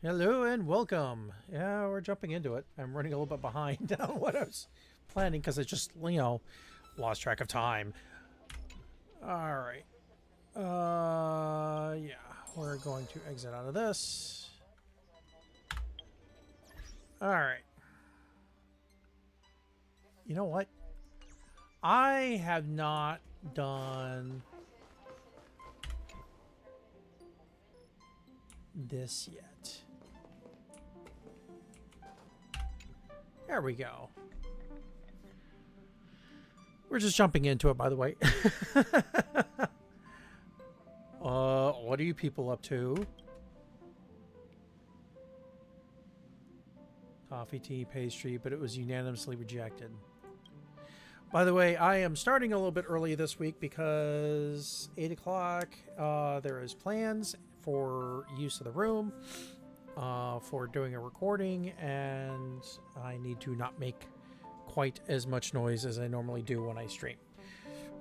Hello and welcome. Yeah, we're jumping into it. I'm running a little bit behind on what I was planning because I just, lost track of time. All right. Yeah, we're going to exit out of this. All right. You know what? I have not done this yet. There we go. We're just jumping into it, by the way. What are you people up to? Coffee, tea, pastry, but it was unanimously rejected. By the way, I am starting a little bit early this week because 8 o'clock, there is plans for use of the room, for doing a recording, and I need to not make quite as much noise as I normally do when I stream.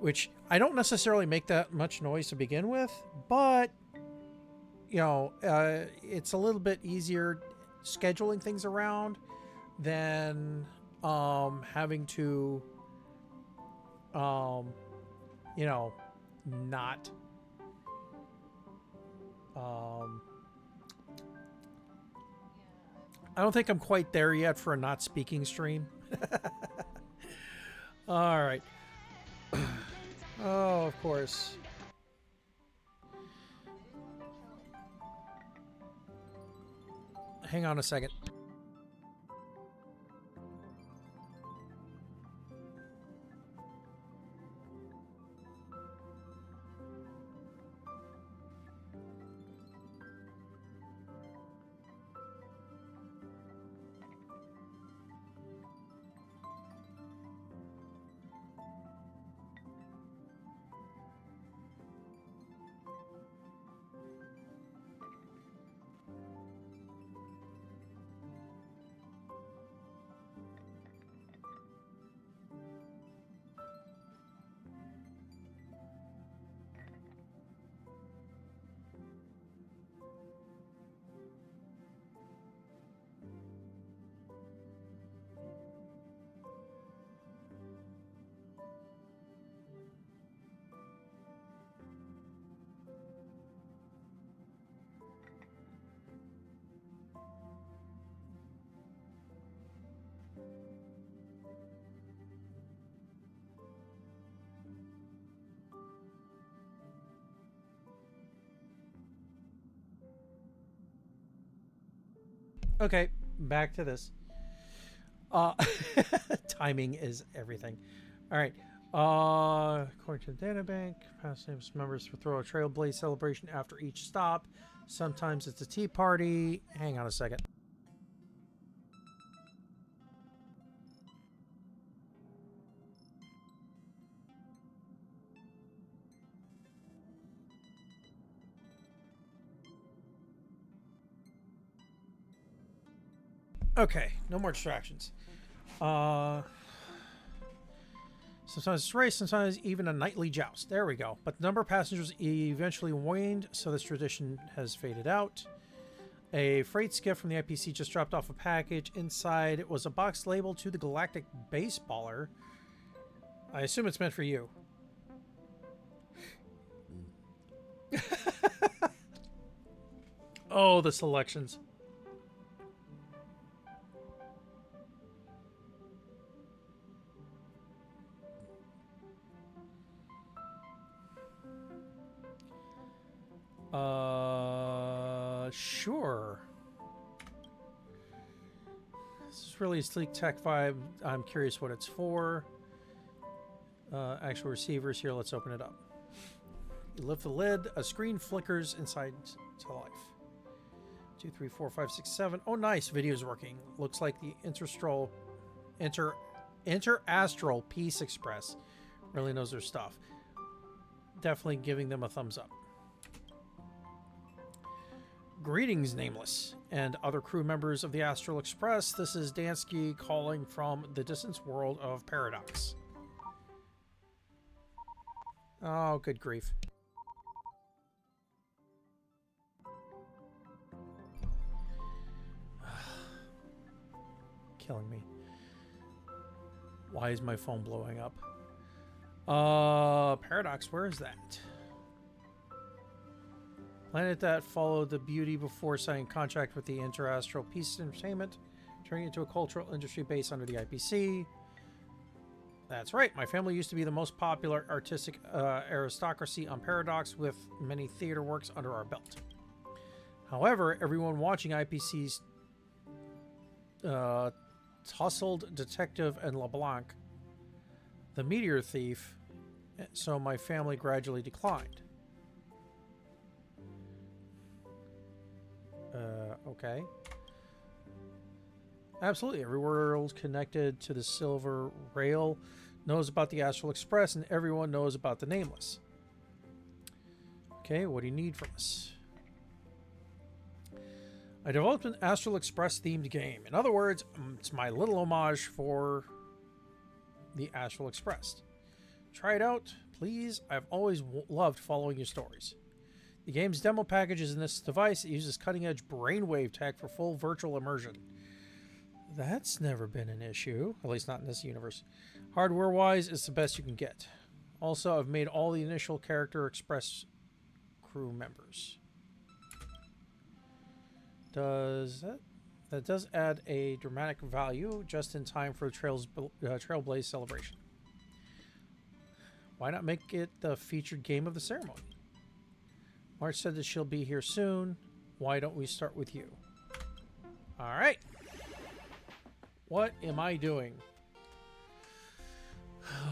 Which, I don't necessarily make that much noise to begin with, but, it's a little bit easier scheduling things around than having to not I don't think I'm quite there yet for a not speaking stream. All right. Oh, of course. Hang on a second. Okay, back to this. Uh, timing is everything. All right. According to the data bank, past names members will throw a Trailblaze celebration after each stop. Sometimes it's a tea party. Hang on a second. Okay, no more distractions. Sometimes it's a race, sometimes even a nightly joust. There we go. But the number of passengers eventually waned, so this tradition has faded out. A freight skiff from the IPC just dropped off a package. Inside it was a box labeled to the Galactic Baseballer. I assume it's meant for you. Oh, the selections. Sure. This is really a sleek tech vibe. I'm curious what it's for. Actual receivers here. Let's open it up. You lift the lid. A screen flickers inside to life. 2, 3, 4, 5, 6, 7. Oh, nice. Video's working. Looks like the Interastral Peace Express really knows their stuff. Definitely giving them a thumbs up. Greetings, Nameless, and other crew members of the Astral Express. This is Dansky calling from the distant world of Paradox. Oh, good grief. killing me. Why is my phone blowing up? Paradox, where is that? Planet that followed the beauty before signing contract with the Interastral Peace Entertainment, turning it into a cultural industry based under the IPC. That's right, my family used to be the most popular artistic aristocracy on Paradox, with many theater works under our belt. However, everyone watching IPC's Tussled Detective and LeBlanc, the Meteor Thief, so my family gradually declined. Okay. Absolutely. Every world connected to the Silver Rail knows about the Astral Express, and everyone knows about the Nameless. Okay, what do you need from us? I developed an Astral Express themed game. In other words, it's my little homage for the Astral Express. Try it out, please. I've always loved following your stories. The game's demo package is in this device. It uses cutting-edge brainwave tech for full virtual immersion. That's never been an issue, at least not in this universe. Hardware-wise, it's the best you can get. Also, I've made all the initial Character Express crew members. That does add a dramatic value just in time for Trailblaze celebration. Why not make it the featured game of the ceremony? March said that she'll be here soon. Why don't we start with you? All right. What am I doing?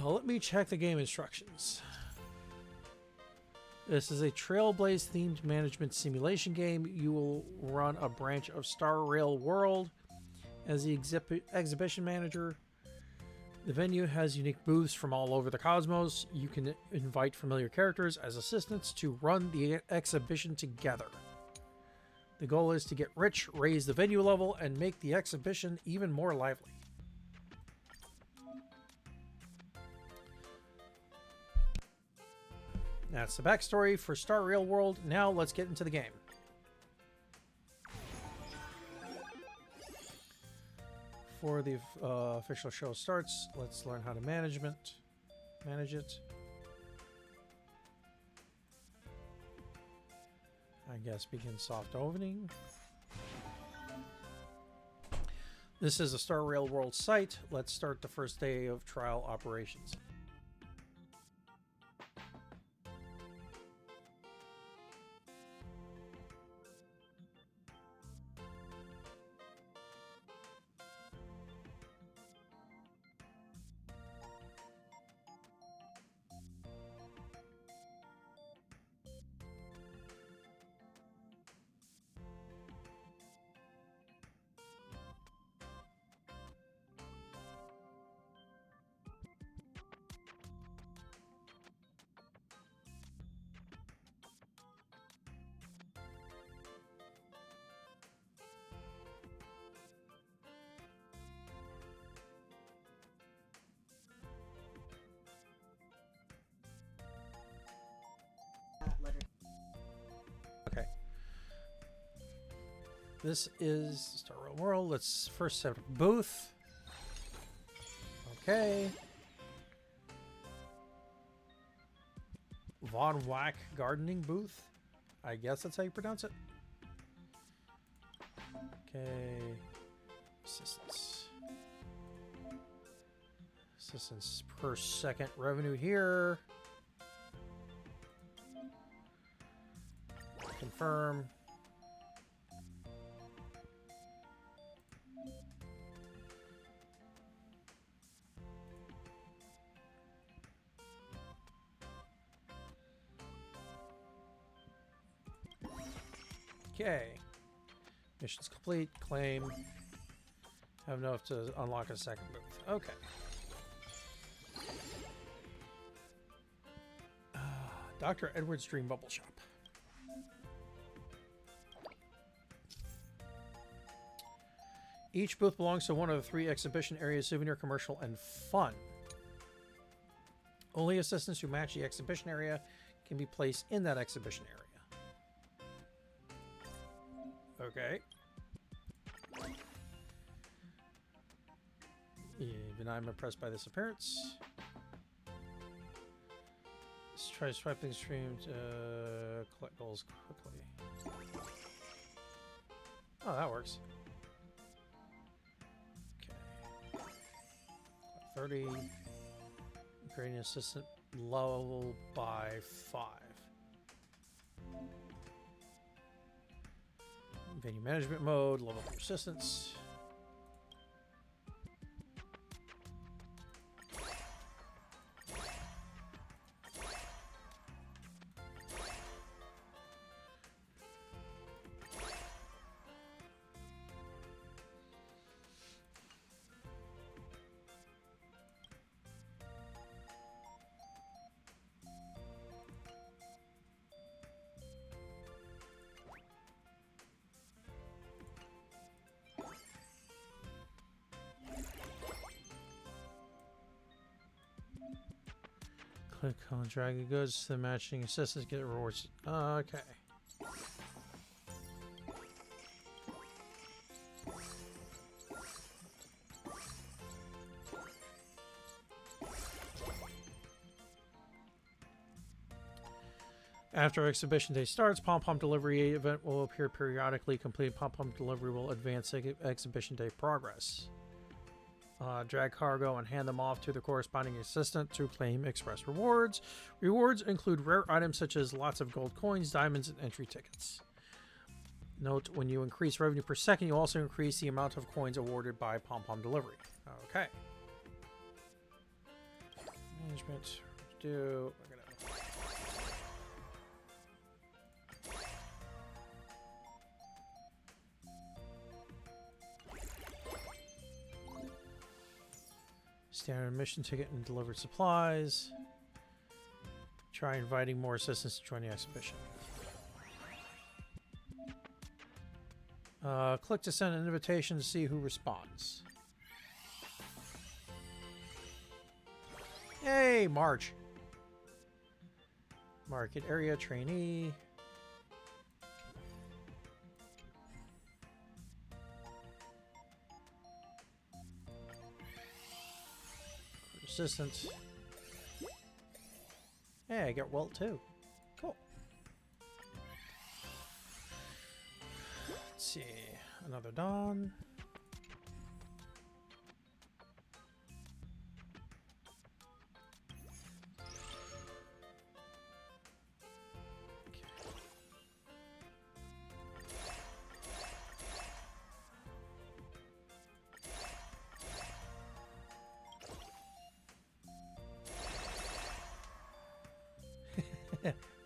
Let me check the game instructions. This is a Trailblaze themed management simulation game. You will run a branch of Star Rail World as the exhibition manager. The venue has unique booths from all over the cosmos. You can invite familiar characters as assistants to run the exhibition together. The goal is to get rich, raise the venue level, and make the exhibition even more lively. That's the backstory for Star Rail World. Now let's get into the game. Before the official show starts, let's learn how to manage it. I guess begin soft opening. This is a Star Rail World site. Let's start the first day of trial operations. Okay. This is Star Rail World. Let's first set up a booth. Okay. Von Wack Gardening Booth. I guess that's how you pronounce it. Okay. Assistance. Assistance per second revenue here. Confirm. Okay. Mission's complete. Claim. Have enough to unlock a second booth. Okay. Dr. Edward's Dream Bubble Shop. Each booth belongs to one of the 3 exhibition areas: souvenir, commercial, and fun. Only assistants who match the exhibition area can be placed in that exhibition area. Okay. Even I'm impressed by this appearance. Let's try swiping the stream to collect goals quickly. Oh, that works. Okay. 30. Creating assistant level by 5. Venue management mode, level up assistance. Click on dragging goods to the matching assistants, get rewards. Okay. After exhibition day starts, Pom Pom Delivery event will appear periodically. Complete Pom Pom Delivery will advance exhibition day progress. Drag cargo and hand them off to the corresponding assistant to claim express rewards. Rewards include rare items such as lots of gold coins, diamonds, and entry tickets. Note, when you increase revenue per second, you also increase the amount of coins awarded by Pom Pom Delivery. Okay. Management. We're gonna... Standard admission ticket and delivered supplies. Try inviting more assistants to join the exhibition. Click to send an invitation to see who responds. Yay, March. Market area trainee. Assistant. Hey, I get Welt too. Cool. Let's see. Another Dawn.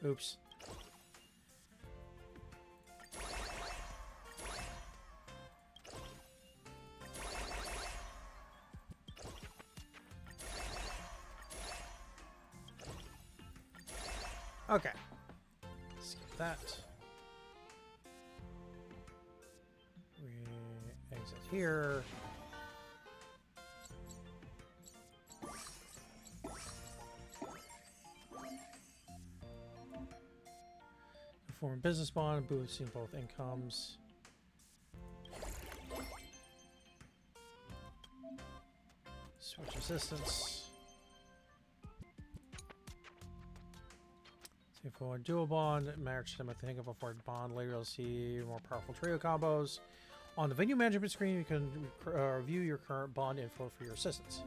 Oops. Okay. Skip that. We exit here. Form business bond, boosting both incomes. Switch assistants. See if we want to do a bond, match them with the income before bond. Later you'll see more powerful trio combos. On the venue management screen, you can review your current bond info for your assistants.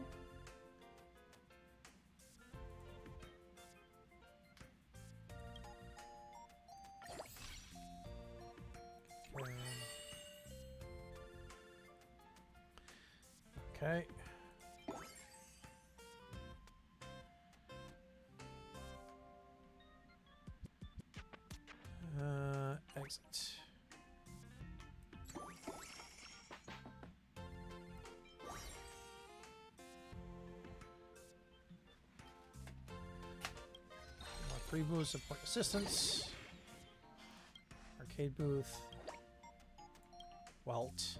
Okay. Exit. Free booths, support assistance. Arcade booth. Welt.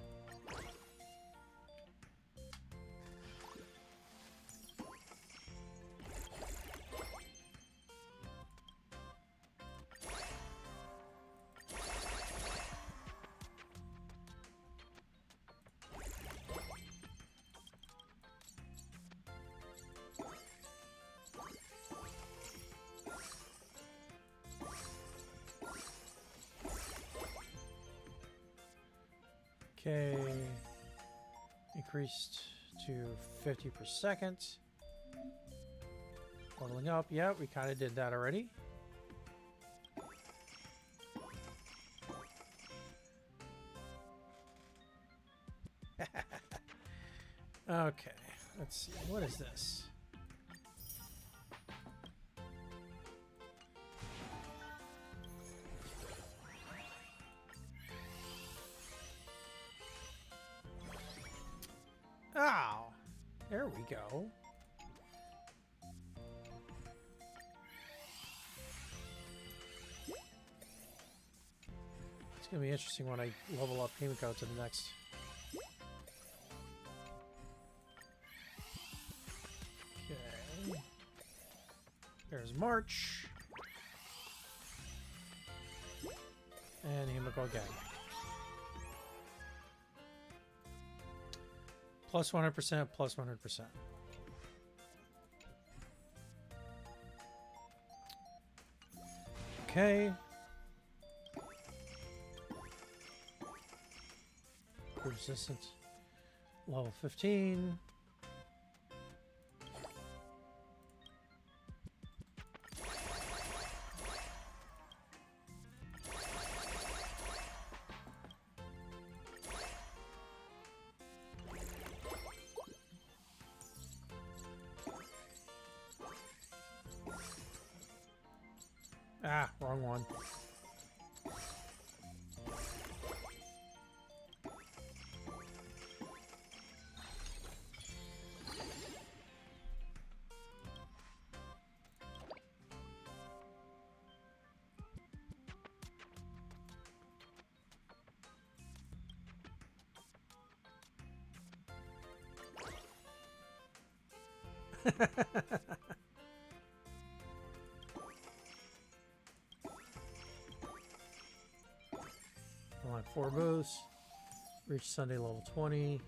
Okay. Increased to 50 per second. Leveling up. Yeah, we kind of did that already. Okay. Let's see. What is this? Oh, there we go. It's going to be interesting when I level up Himiko to the next. Okay. There's March. And Himiko again. Plus 100%, plus 100%. Okay. Resistance. Level 15. Ah, wrong one. Unlock 4 boosts. Reach Sunday level 20.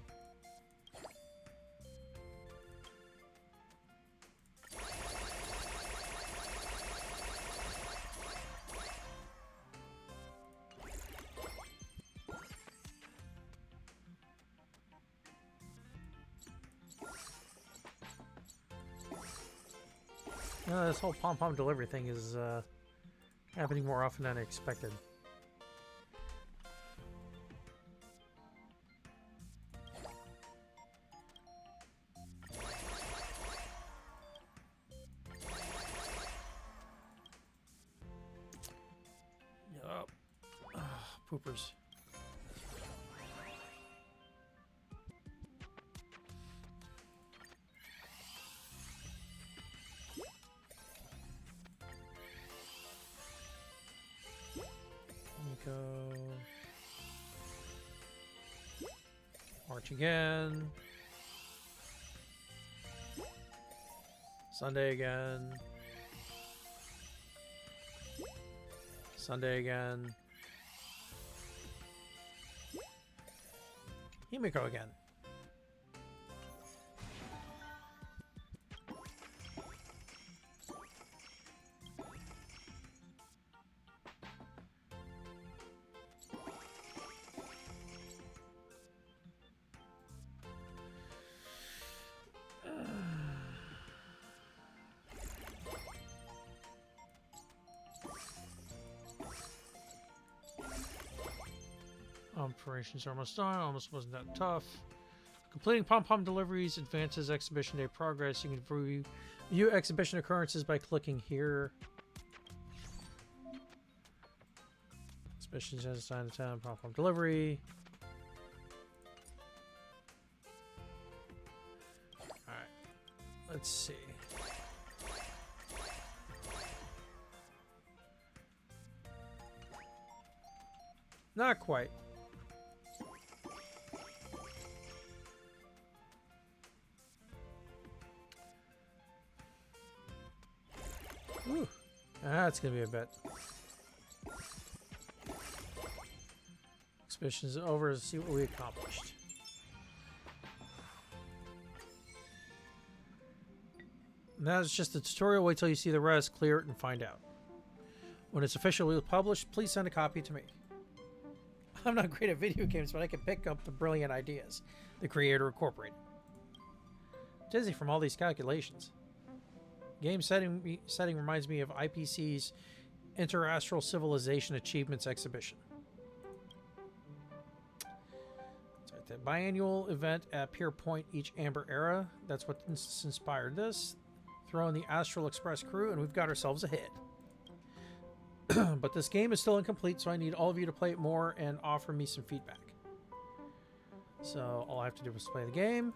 This whole pom-pom delivery thing is happening more often than I expected. Yup. Poopers. Go. March again. Sunday again. Sunday again. Himiko again. Operations are almost done. Almost wasn't that tough. Completing pom-pom deliveries advances exhibition day progress. You can view exhibition occurrences by clicking here. Exhibitions has assigned a time pom-pom delivery. All right. Let's see. Not quite. Ooh, that's gonna be a bit. Expedition's over. Let's see what we accomplished. And that's just the tutorial. Wait till you see the rest, clear it, and find out. When it's officially published, please send a copy to me. I'm not great at video games, but I can pick up the brilliant ideas the creator incorporated. Dizzy from all these calculations. Game setting reminds me of IPC's Interastral Civilization Achievements Exhibition. The biannual event at Pier Point each Amber Era. That's what inspired this. Throw in the Astral Express crew and we've got ourselves a hit. But this game is still incomplete, so I need all of you to play it more and offer me some feedback. So all I have to do is play the game.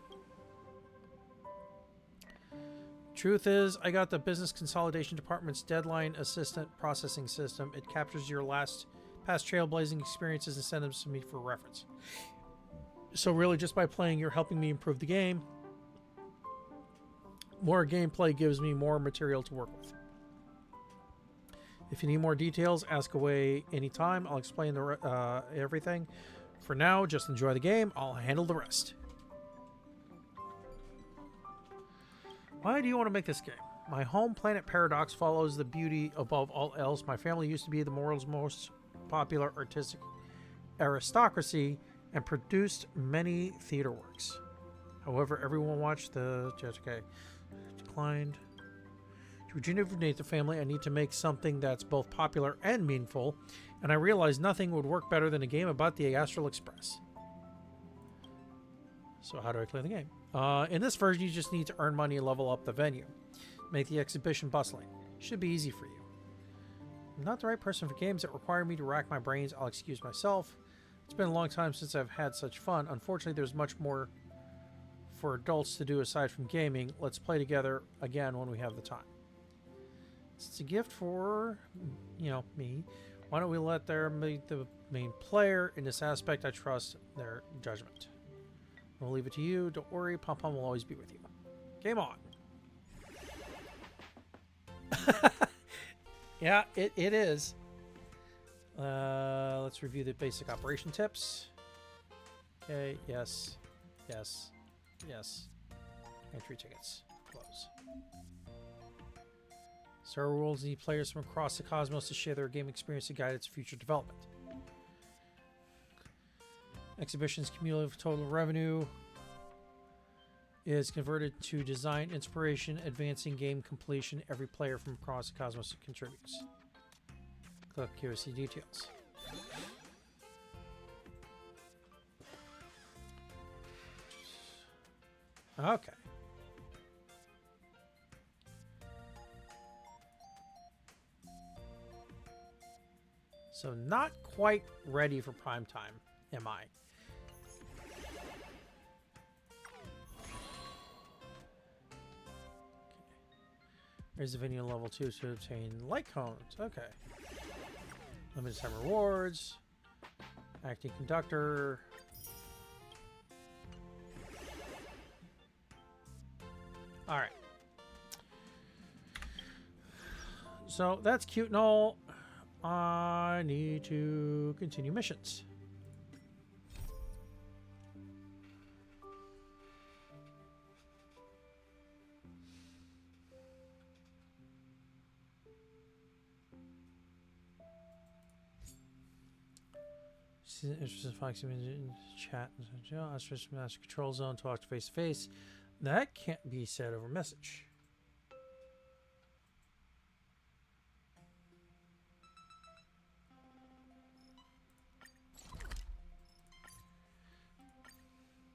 Truth is, I got the Business Consolidation Department's Deadline Assistant Processing System. It captures your past trailblazing experiences and sends them to me for reference. So really, just by playing, you're helping me improve the game. More gameplay gives me more material to work with. If you need more details, ask away anytime. I'll explain everything. For now, just enjoy the game. I'll handle the rest. Why do you want to make this game? My home planet Paradox follows the beauty above all else. My family used to be the world's most popular artistic aristocracy and produced many theater works. However, everyone watched the JFK declined. To rejuvenate the family, I need to make something that's both popular and meaningful, and I realized nothing would work better than a game about the Astral Express. So how do I play the game? In this version, you just need to earn money and level up the venue. Make the exhibition bustling. Should be easy for you. I'm not the right person for games that require me to rack my brains. I'll excuse myself. It's been a long time since I've had such fun. Unfortunately, there's much more for adults to do aside from gaming. Let's play together again when we have the time. It's a gift for, me. Why don't we let them be the main player? In this aspect, I trust their judgment. I'll leave it to you. Don't worry, Pom Pom will always be with you. Game on. Yeah, it is. Let's review the basic operation tips. Okay, yes. Entry tickets. Close. Star Worlds need players from across the cosmos to share their game experience and guide its future development. Exhibition's cumulative total revenue is converted to design inspiration, advancing game completion. Every player from across the cosmos contributes. Click here to see details. Okay. So not quite ready for prime time, am I? There's the venue level 2 to obtain light cones. Okay. Limited time rewards. Acting conductor. Alright. So that's cute and all. I need to continue missions. Interested Fox in chat. Master control zone. Talk face to face. That can't be said over message.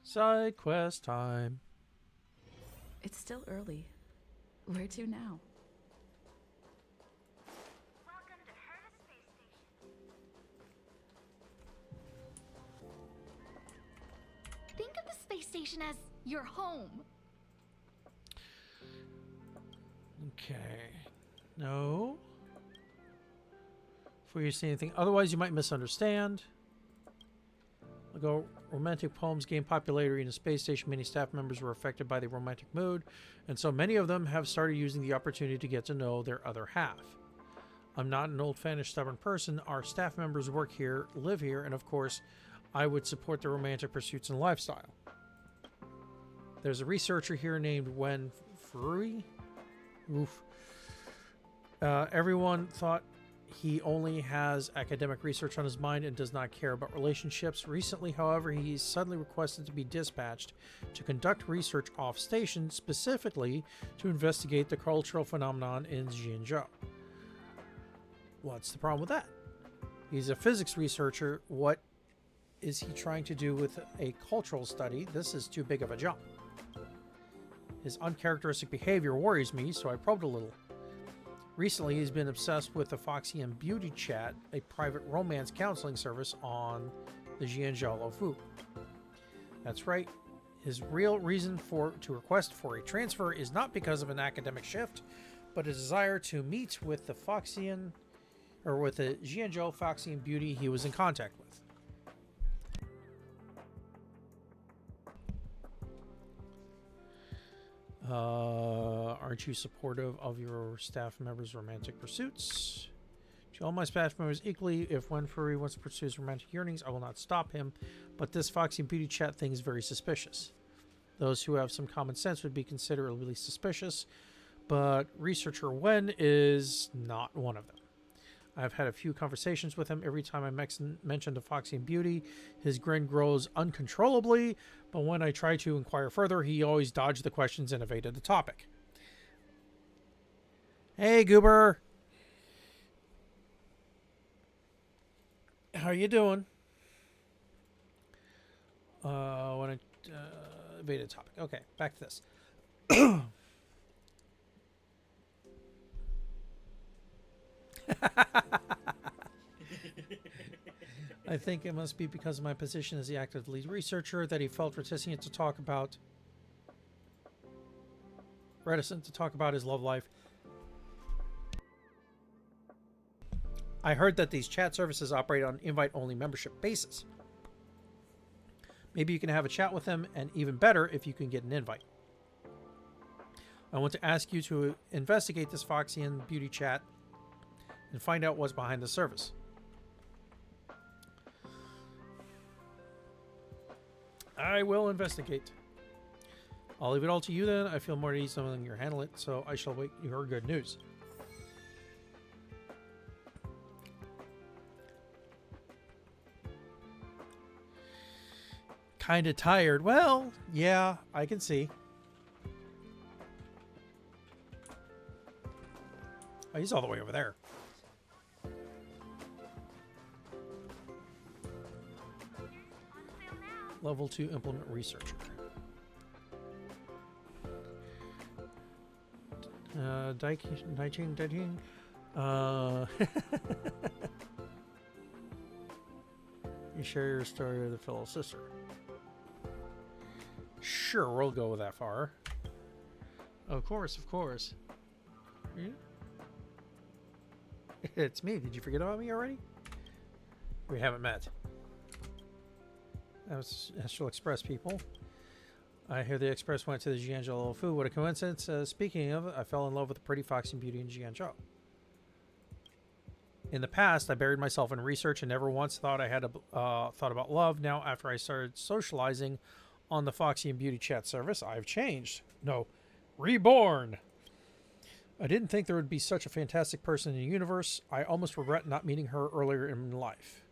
Side quest time. It's still early. Where to now? Welcome to Hermes Space Station. Think of the space station as your home. Okay. No. Before you say anything, otherwise you might misunderstand. I'll go. Romantic poems gained popularity in the space station. Many staff members were affected by the romantic mood, and so many of them have started using the opportunity to get to know their other half. I'm not an old-fashioned stubborn person. Our staff members work here, live here, and of course, I would support their romantic pursuits and lifestyle. There's a researcher here named Wen Furui. Oof. Everyone thought he only has academic research on his mind and does not care about relationships. Recently, however, he suddenly requested to be dispatched to conduct research off station, specifically to investigate the cultural phenomenon in Jianzhou. What's the problem with that? He's a physics researcher. What is he trying to do with a cultural study? This is too big of a jump. His uncharacteristic behavior worries me, so I probed a little. Recently, he's been obsessed with the Foxian Beauty Chat, a private romance counseling service on the Jianzhou Luofu. That's right. His real reason to request for a transfer is not because of an academic shift, but a desire to meet with the Jianzhou Foxian Beauty he was in contact with. Aren't you supportive of your staff members' romantic pursuits? To all my staff members equally, if one furry wants to pursue his romantic yearnings, I will not stop him, but this Foxy Beauty Chat thing is very suspicious. Those who have some common sense would be considerably suspicious, but researcher Wen is not one of them. I've had a few conversations with him. Every time I mention the Foxy and Beauty, his grin grows uncontrollably, but when I try to inquire further, he always dodged the questions and evaded the topic. Hey, Goober! How you doing? When I evaded the topic. Okay, back to this. I think it must be because of my position as the active lead researcher that he felt reticent to talk about his love life. I heard that these chat services operate on invite-only membership basis. Maybe you can have a chat with him, and even better if you can get an invite. I want to ask you to investigate this Foxian Beauty Chat and find out what's behind the service. I will investigate. I'll leave it all to you then. I feel more at ease knowing you handle it, so I shall wait your good news. Kinda tired. Well, yeah, I can see. Oh, he's all the way over there. Level 2 implement researcher. Daiching. You share your story with a fellow sister. Sure, we'll go that far. Of course, of course. Yeah. It's me. Did you forget about me already? We haven't met. That was Astral Express people. I hear the Express went to the Jianzhou Luofu. What a coincidence. Speaking of, I fell in love with the pretty Foxy Beauty in Jianzhou. In the past, I buried myself in research and never once thought I had thought about love. Now, after I started socializing on the Foxy and Beauty chat service, I've changed. No, reborn. I didn't think there would be such a fantastic person in the universe. I almost regret not meeting her earlier in life.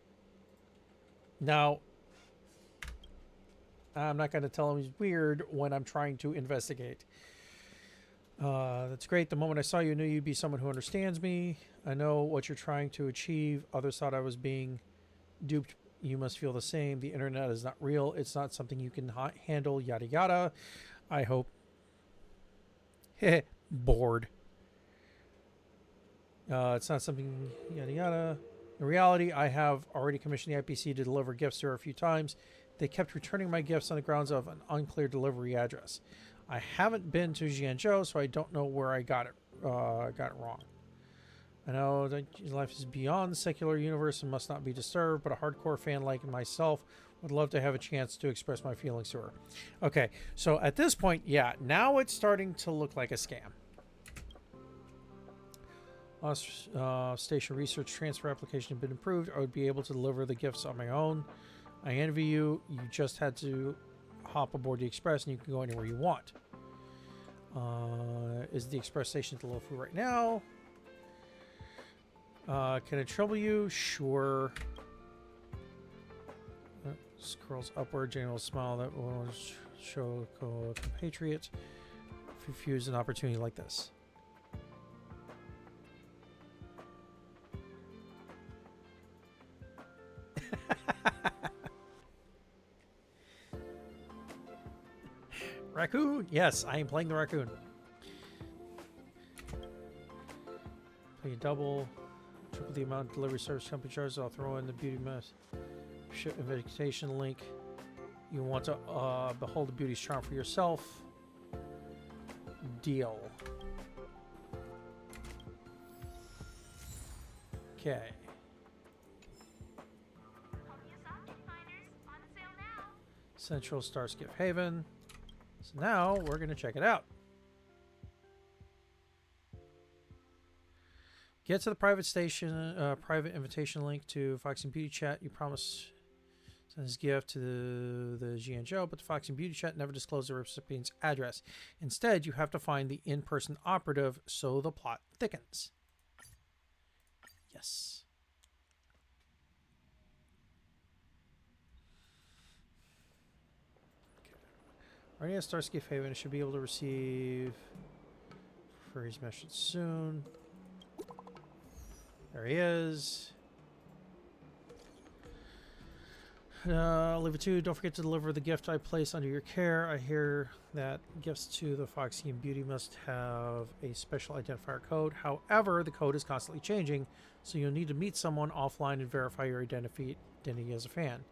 Now, I'm not going to tell him he's weird when I'm trying to investigate. That's great. The moment I saw you, I knew you'd be someone who understands me. I know what you're trying to achieve. Others thought I was being duped. You must feel the same. The internet is not real. It's not something you can handle. Yada yada. I hope. Bored. It's not something. Yada yada. In reality, I have already commissioned the IPC to deliver gifts to her a few times. They kept returning my gifts on the grounds of an unclear delivery address. I haven't been to Jianzhou, so I don't know where I got it wrong. I know that life is beyond the secular universe and must not be disturbed, but a hardcore fan like myself would love to have a chance to express my feelings to her. Okay, so at this point, yeah, now it's starting to look like a scam. Station research transfer application had been approved. I would be able to deliver the gifts on my own. I envy you. You just had to hop aboard the Express and you can go anywhere you want. Is the Express station at the Luofu right now? Can it trouble you? Sure. Scrolls upward, Jane will smile that will show a compatriot if you refuse an opportunity like this. Raccoon? Yes, I am playing the raccoon. Play a double. Triple the amount of delivery service company charges. I'll throw in the beauty mess. Ship invitation link. You want to behold the beauty's charm for yourself. Deal. Okay. Central Starskiff Haven. So now we're going to check it out. Get to the private station, private invitation link to Foxy Beauty Chat. You promise to send this gift to the Jianzhou, but the Foxy Beauty Chat never disclosed the recipient's address. Instead, you have to find the in-person operative, so the plot thickens. Yes. Already at Starskiff Haven, should be able to receive Furry's message soon. There he is. Leave it to. Don't forget to deliver the gift I place under your care. I hear that gifts to the Foxy and Beauty must have a special identifier code. However, the code is constantly changing, so you'll need to meet someone offline and verify your identity as a fan.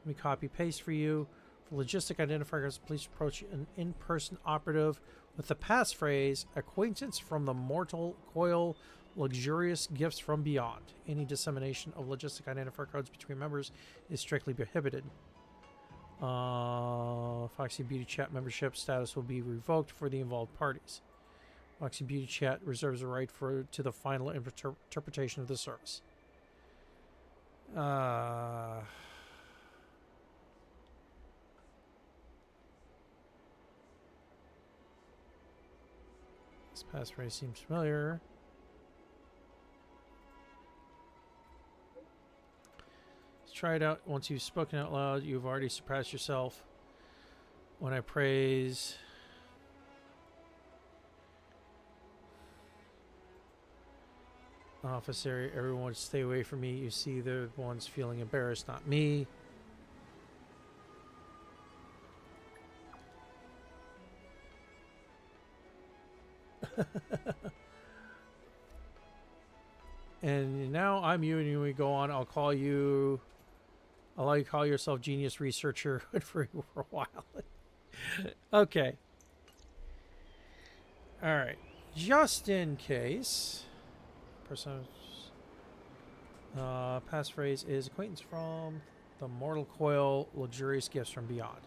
Let me copy paste for you. For logistic identifiers, please approach an in-person operative with the passphrase "Acquaintance from the Mortal Coil. Luxurious gifts from beyond." Any dissemination of logistic identifier codes between members is strictly prohibited. Foxy Beauty Chat membership status will be revoked for the involved parties. Foxy Beauty Chat reserves the right to the final interpretation of the service. This passphrase seems familiar. Try it out. Once you've spoken out loud, you've already surpassed yourself. When I praise, office area, everyone stay away from me. You see, the ones feeling embarrassed, not me. And now I'm you, and we go on. I'll call you. I'll let you call yourself Genius Researcher for a while. Okay. All right. Just in case. Passphrase is acquaintance from the Mortal Coil, luxurious gifts from beyond.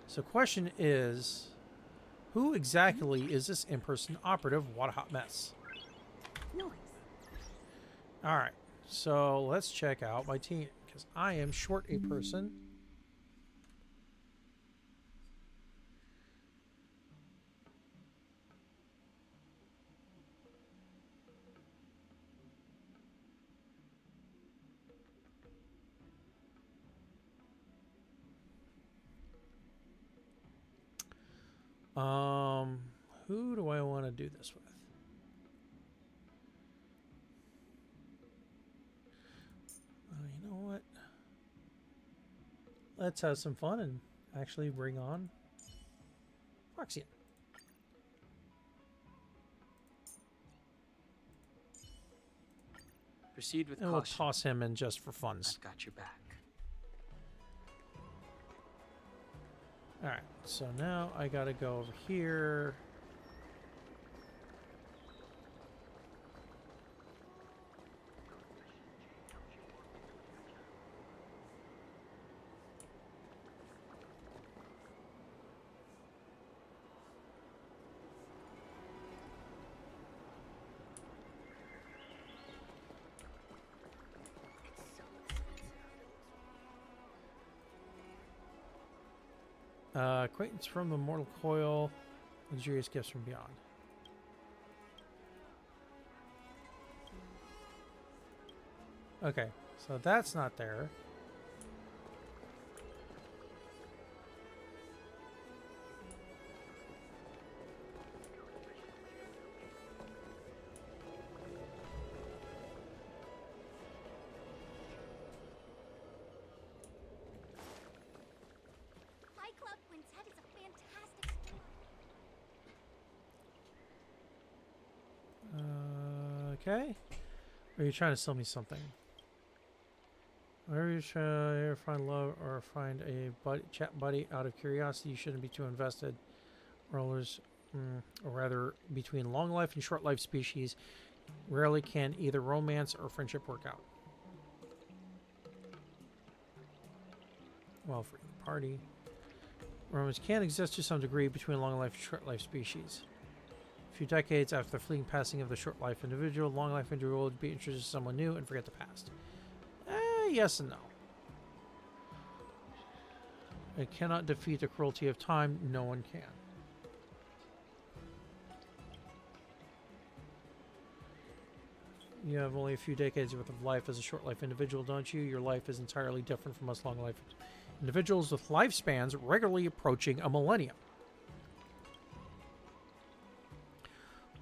So question is, who exactly is this in-person operative? What a hot mess. Nice. All right. So let's check out my team, because I am short a person. Who do I want to do this with? You know what? Let's have some fun and actually bring on Foxy. Proceed with And we'll caution. toss him in just for funs. I've got your back. Alright, so now I gotta go over here. Acquaintance from the Mortal Coil, luxurious gifts from beyond. Okay, so that's not there. Fight Club Quintet is a fantastic story. Okay. Or are you trying to sell me something? Whenever you try to find love or find a chat buddy out of curiosity, you shouldn't be too invested. Rollers, or rather, between long life and short life species, rarely can either romance or friendship work out. Well, for the party. Romance can exist to some degree between long life and short life species. A few decades after the fleeting passing of the short life individual, long life individual would be introduced to someone new and forget the past. Yes and no. It cannot defeat the cruelty of time. No one can. You have only a few decades worth of life as a short life individual, don't you? Your life is entirely different from us long life individuals with lifespans regularly approaching a millennium.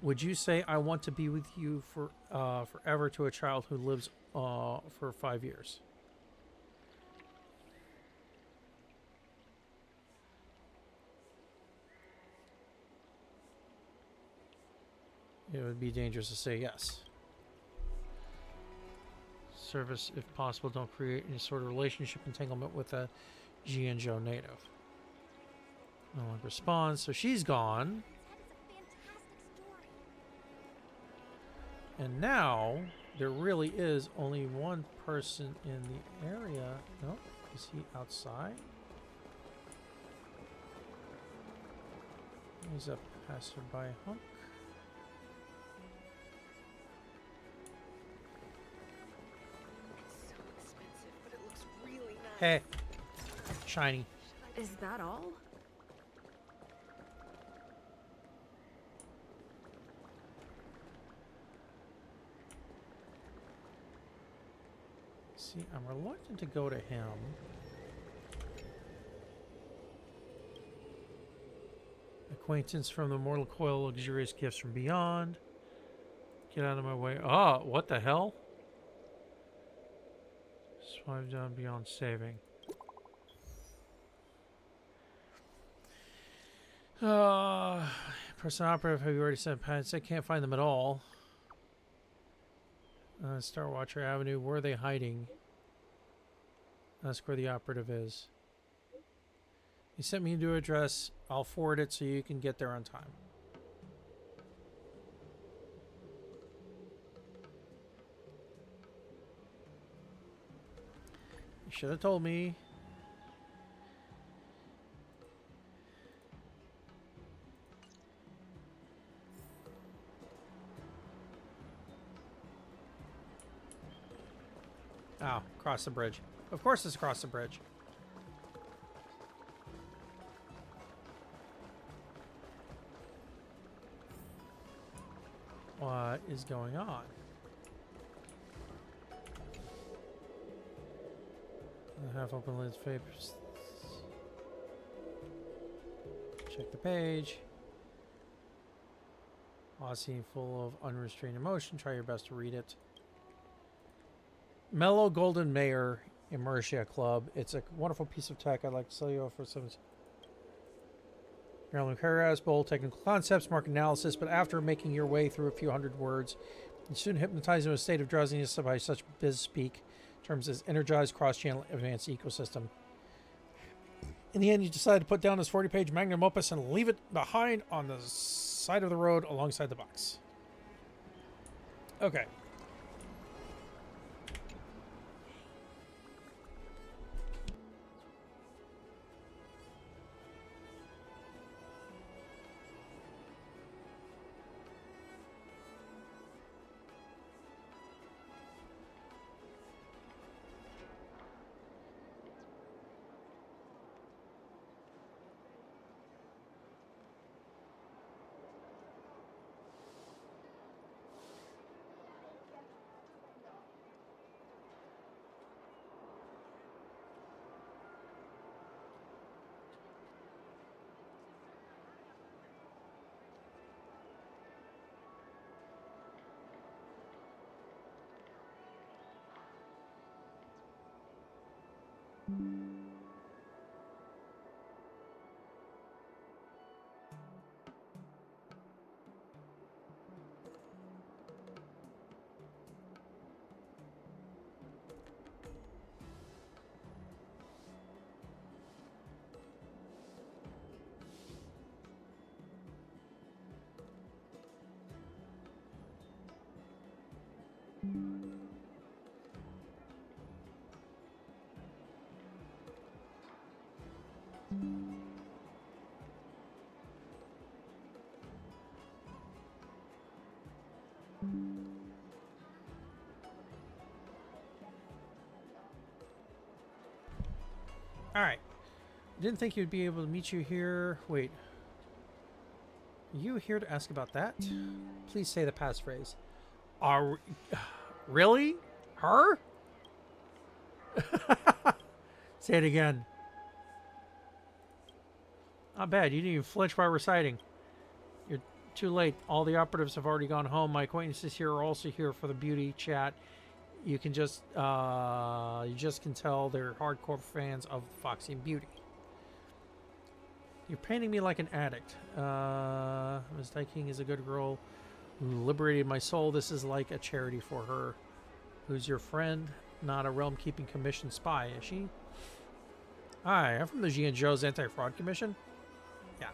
Would you say I want to be with you for forever to a child who lives for 5 years? It would be dangerous to say yes. Service, if possible, don't create any sort of relationship entanglement with a G and Joe native. No one responds, so she's gone. Quintet is a fantastic story. And now there really is only one person in the area. No, is he outside? He's a passerby hunk. It's so expensive, but it looks really nice. Hey, shiny. Is that all? See, I'm reluctant to go to him. Acquaintance from the mortal coil, luxurious gifts from beyond. Get out of my way. Oh, what the hell? Swipe down beyond saving. Person operative, have you already sent pets? I can't find them at all. Star Watcher Avenue, where are they hiding? Ask where the operative is. You sent me a new address. I'll forward it so you can get there on time. You should have told me. Oh, across the bridge. Of course it's across the bridge. What is going on? Half open lids papers. Check the page. Scene full of unrestrained emotion. Try your best to read it. Mellow Golden Mayor Immersia Club. It's a wonderful piece of tech. I'd like to sell you for some Maryland Carras, bold technical concepts, market analysis, but after making your way through a few hundred words, you soon hypnotize into a state of drowsiness by such biz speak terms as energized cross-channel advanced ecosystem. In the end, you decide to put down this 40-page magnum opus and leave it behind on the side of the road alongside the box. Okay. All right. Didn't think you'd be able to meet you here. Wait. Are you here to ask about that? Please say the passphrase. Are really? Her? Say it again. Not bad. You didn't even flinch while reciting. You're too late. All the operatives have already gone home. My acquaintances here are also here for the beauty chat. You just can tell they're hardcore fans of Foxy and Beauty. You're painting me like an addict. Ms. Daiking is a good girl who liberated my soul. This is like a charity for her. Who's your friend? Not a realm-keeping commission spy, is she? Hi, I'm from the Jianzhou's Anti-Fraud Commission. Yeah.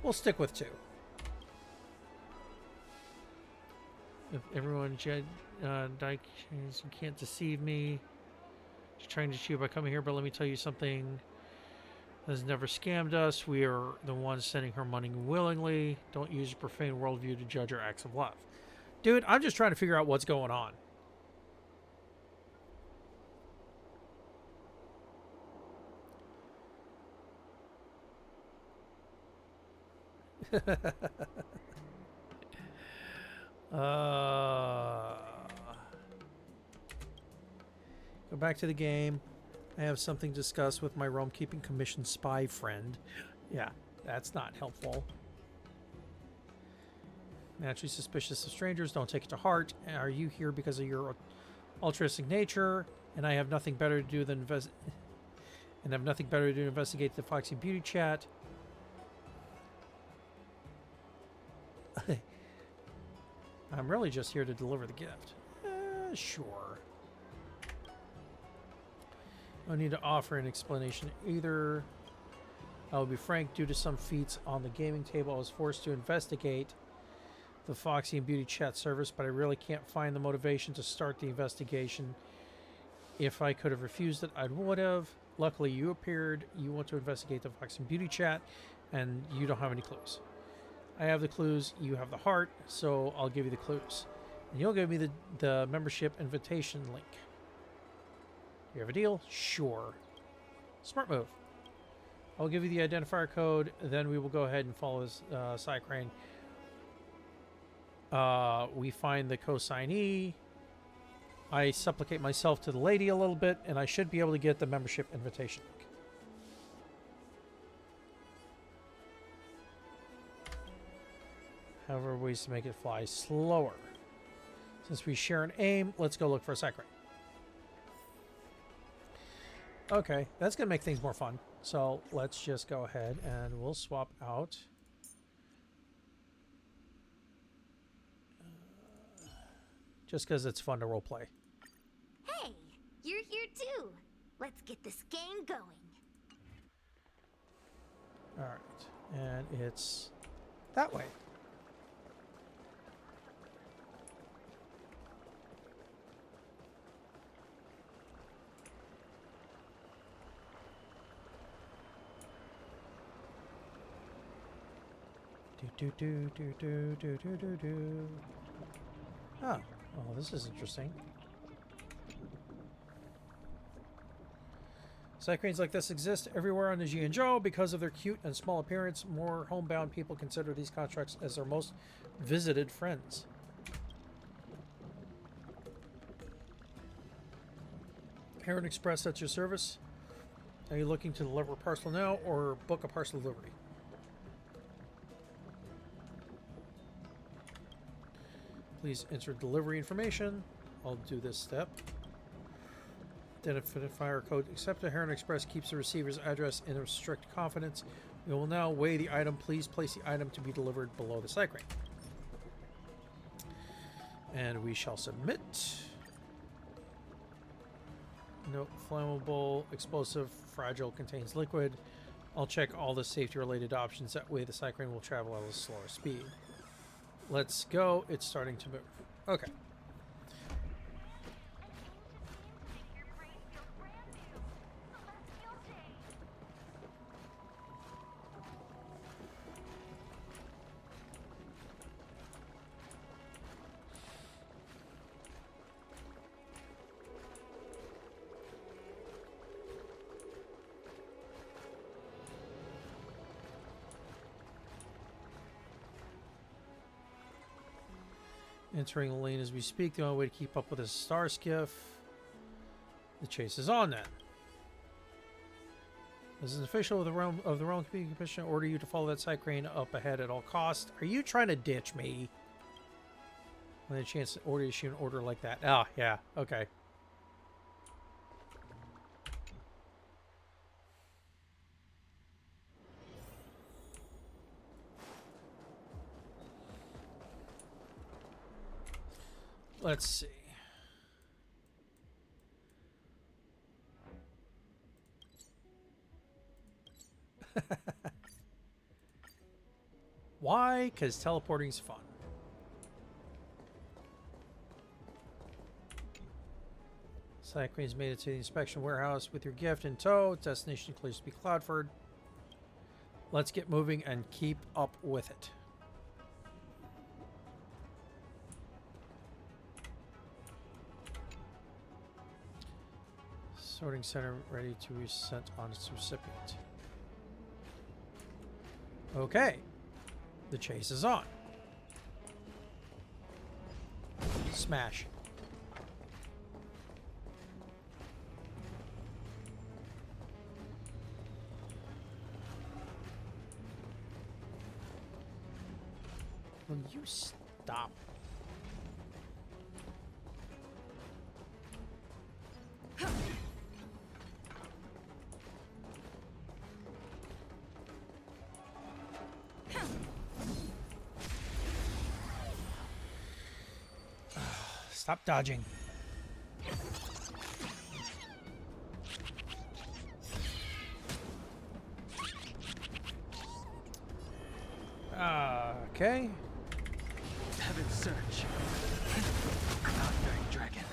We'll stick with 2. If everyone, Dyke, you can't deceive me. Just trying to cheat by coming here, but let me tell you something. Has never scammed us. We are the ones sending her money willingly. Don't use your profane worldview to judge our acts of love. Dude, I'm just trying to figure out what's going on. Go back to the game. I have something to discuss with my Realm Keeping Commission spy friend. Yeah, that's not helpful. Naturally suspicious of strangers. Don't take it to heart. Are you here because of your altruistic nature? And I have nothing better to do than investigate the Foxy Beauty chat. I'm really just here to deliver the gift. Sure. No need to offer an explanation either. I will be frank, due to some feats on the gaming table, I was forced to investigate the Foxy and Beauty chat service, but I really can't find the motivation to start the investigation. If I could have refused it, I would have. Luckily, you appeared. You want to investigate the Foxy and Beauty chat, and you don't have any clues. I have the clues, you have the heart, so I'll give you the clues. And you'll give me the membership invitation link. You have a deal? Sure. Smart move. I'll give you the identifier code, then we will go ahead and follow this Cycrane. We find the co-signee. I supplicate myself to the lady a little bit, and I should be able to get the membership invitation link. However, ways to make it fly slower. Since we share an aim, let's go look for a Cycrane. Okay, that's going to make things more fun. So let's just go ahead and we'll swap out. Just because it's fun to roleplay. Hey, you're here too. Let's get this game going. Alright, and it's that way. Oh, well, this is interesting. Cycranes like this exist everywhere on the Jianzhou. Because of their cute and small appearance, more homebound people consider these constructs as their most visited friends. Heron Express at your service. Are you looking to deliver a parcel now or book a parcel delivery? Please enter delivery information. I'll do this step. identifier code accepted. Heron Express keeps the receiver's address in a strict confidence. We will now weigh the item. Please place the item to be delivered below the cycling. And we shall submit. Note, flammable, explosive, fragile, contains liquid. I'll check all the safety-related options. That way the cycling will travel at a slower speed. Let's go. It's starting to move. Okay. Entering the lane as we speak. The only way to keep up with is Star Skiff. The chase is on then. As an official of the realm Community Commission, I order you to follow that side crane up ahead at all costs. Are you trying to ditch me? When a chance to order issue an order like that. Ah, yeah, okay. Let's see. Why? Because teleporting's fun. Cyclone's made it to the inspection warehouse with your gift in tow. Destination clears to be Cloudford. Let's get moving and keep up with it. Sorting center ready to be sent on its recipient. Okay. The chase is on. Smash. Will you stop? Stop dodging. Okay. Heaven search. Cloud-bearing dragon.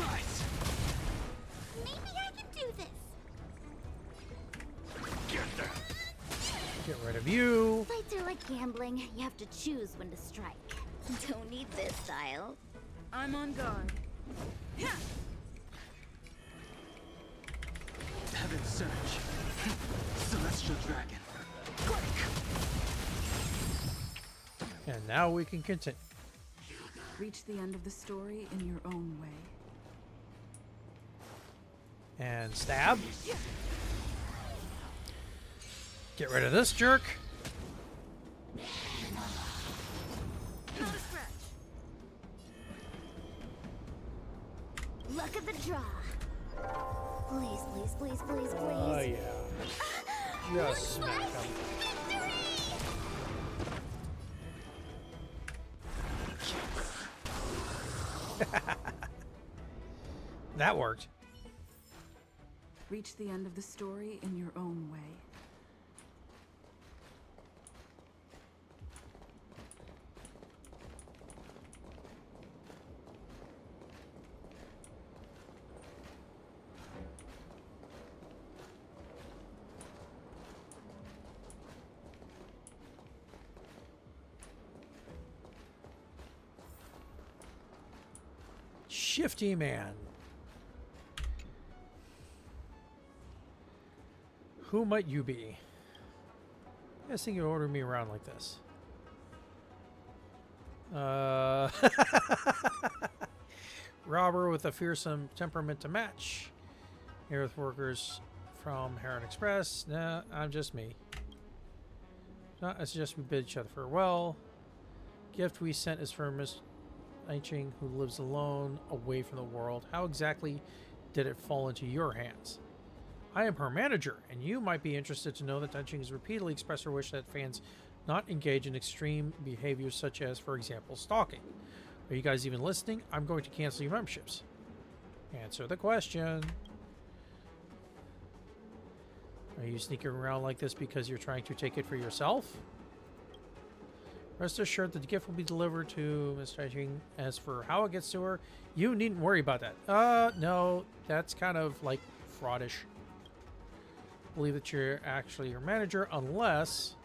Rise! Maybe I can do this. Get there! Get rid of you. Fights are like gambling. You have to choose when to strike. Don't need this style. I'm on guard. Heaven search. Celestial dragon. And now we can continue. Reach the end of the story in your own way. And stab. Get rid of this jerk. Luck of the draw. Please, please, please, please, please. Oh, yeah. Just smack him. That worked. Reach the end of the story in your own way. Shifty man. Who might you be? Guessing you order me around like this. Robber with a fearsome temperament to match. Here with workers from Heron Express. Nah, I'm just me. I suggest we bid each other farewell. Gift we sent is for Miss Aiching, who lives alone, away from the world. How exactly did it fall into your hands? I am her manager, and you might be interested to know that Tenching has repeatedly expressed her wish that fans not engage in extreme behaviors such as, for example, stalking. Are you guys even listening? I'm going to cancel your memberships. Answer the question. Are you sneaking around like this because you're trying to take it for yourself? Rest assured that the gift will be delivered to Miss Tenching. As for how it gets to her, you needn't worry about that. No, that's kind of like fraudish. Believe that you're actually your manager unless...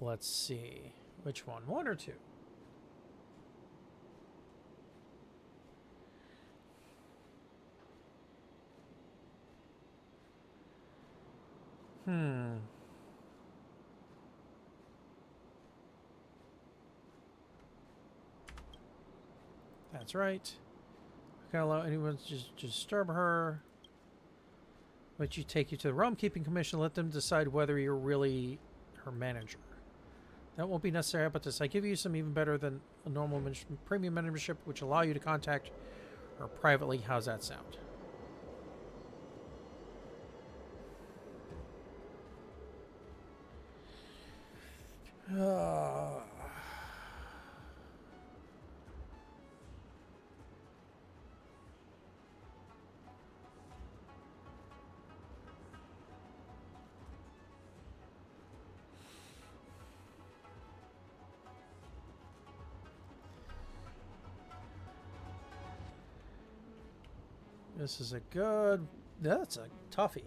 Let's see. Which one? One or two? That's right. I can't allow anyone to just disturb her. But you take you to the Realm Keeping Commission. Let them decide whether you're really her manager. That won't be necessary, but this I give you some even better than a normal premium membership, which allow you to contact her privately. How's that sound? This is a good... That's a toughie.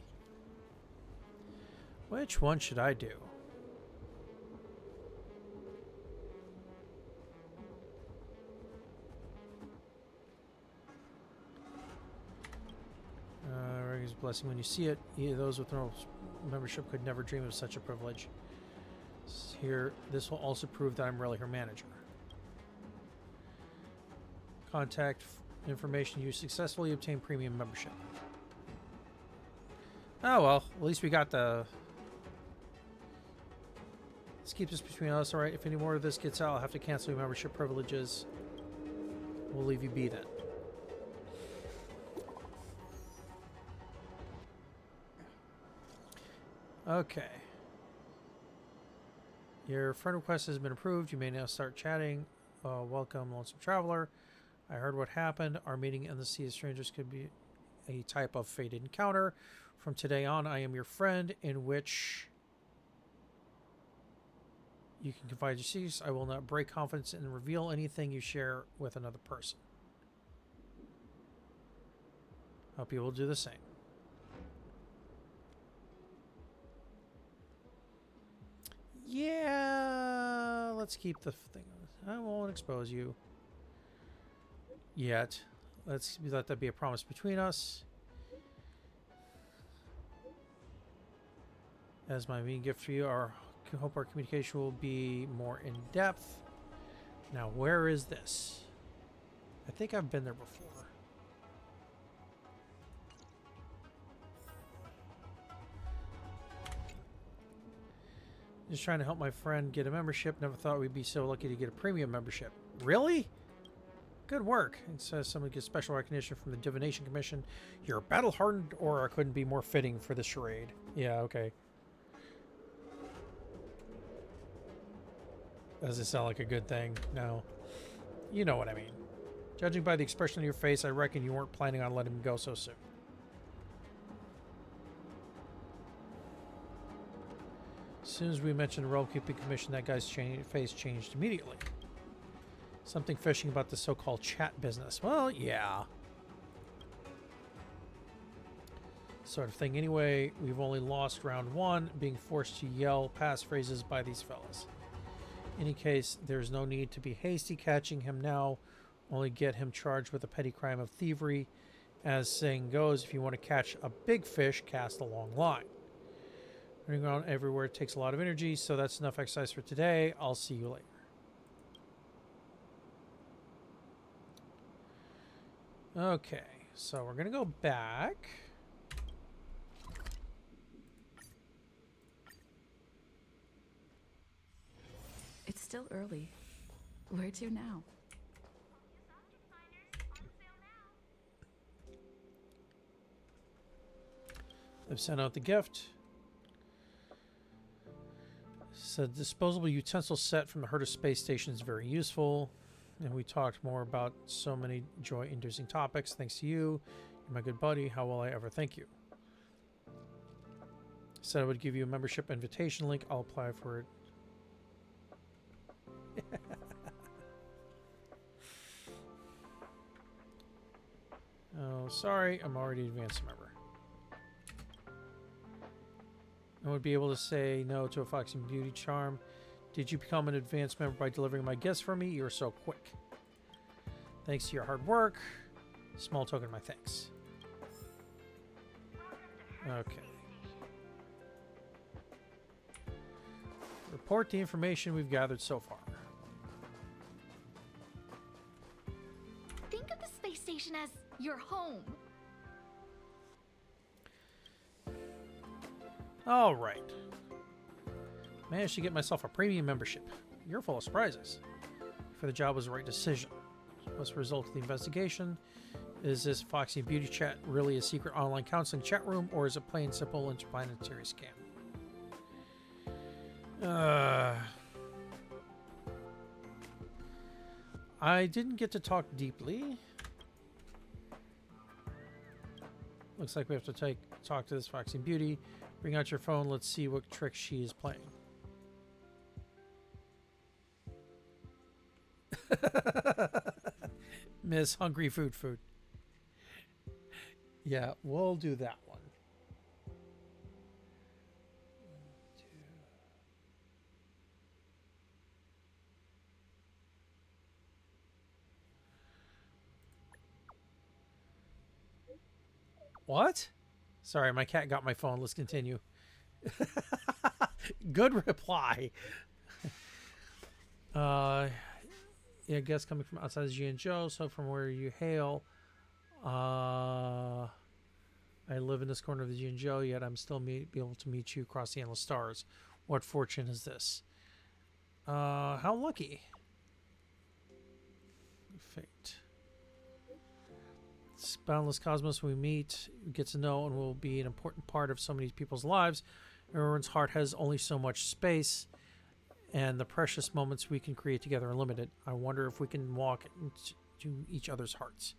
Which one should I do? Regan's blessing. When you see it, those with no membership could never dream of such a privilege. Here, this will also prove that I'm really her manager. Contact information. You successfully obtained premium membership. Oh well, at least we got the... Let's keep this between us, alright? If any more of this gets out, I'll have to cancel your membership privileges. We'll leave you be then. Okay. Your friend request has been approved. You may now start chatting. Welcome, Lonesome Traveler. I heard what happened. Our meeting in the Sea of Strangers could be a type of fated encounter. From today on, I am your friend, in which you can confide your secrets. I will not break confidence and reveal anything you share with another person. Hope you will do the same. Yeah, let's keep the thing. I won't expose you yet. Let's let that be a promise between us. As my main gift for you, I hope our communication will be more in depth. Now, where is this? I think I've been there before. Just trying to help my friend get a membership. Never thought we'd be so lucky to get a premium membership. Really? Good work. It says someone gets special recognition from the Divination Commission. Your battle-hardened aura couldn't be more fitting for this charade. Yeah, okay. Does it sound like a good thing? No. You know what I mean. Judging by the expression on your face, I reckon you weren't planning on letting him go so soon. As soon as we mentioned the Realm Keeping Commission, that guy's face changed immediately. Something fishing about the so-called chat business. Well, yeah. Sort of thing. Anyway, we've only lost round one, being forced to yell passphrases by these fellas. In any case, there's no need to be hasty catching him now. Only get him charged with a petty crime of thievery. As saying goes, if you want to catch a big fish, cast a long line. Running around everywhere takes a lot of energy, so that's enough exercise for today. I'll see you later. Okay, so we're going to go back. It's still early. Where to now? They've sent out the gift. Said disposable utensil set from the Herta space station is very useful. And we talked more about so many joy-inducing topics. Thanks to you. You're my good buddy. How will I ever thank you? Said I would give you a membership invitation link. I'll apply for it. Oh, sorry. I'm already an advanced member. I would be able to say no to a Foxy Beauty charm. Did you become an advanced member by delivering my gifts for me? You're so quick. Thanks to your hard work. Small token of my thanks. Okay. Report the information we've gathered so far. Think of the space station as your home. All right. Managed to get myself a premium membership. You're full of surprises. For the job was the right decision. What's the result of the investigation? Is this Foxy Beauty Chat really a secret online counseling chat room, or is it plain simple interplanetary scam? I didn't get to talk deeply. Looks like we have to talk to this Foxy Beauty. Bring out your phone. Let's see what trick she is playing. Miss Hungry Food. Yeah, we'll do that one. What? Sorry, my cat got my phone. Let's continue. Good reply. Yeah, guess coming from outside G and Joe, so from where you hail. I live in this corner of the G and Joe, yet I'm still be able to meet you across the endless stars. What fortune is this? How lucky. Fate. This boundless cosmos we meet, get to know, and will be an important part of so many people's lives. Everyone's heart has only so much space, and the precious moments we can create together are limited. I wonder if we can walk into each other's hearts.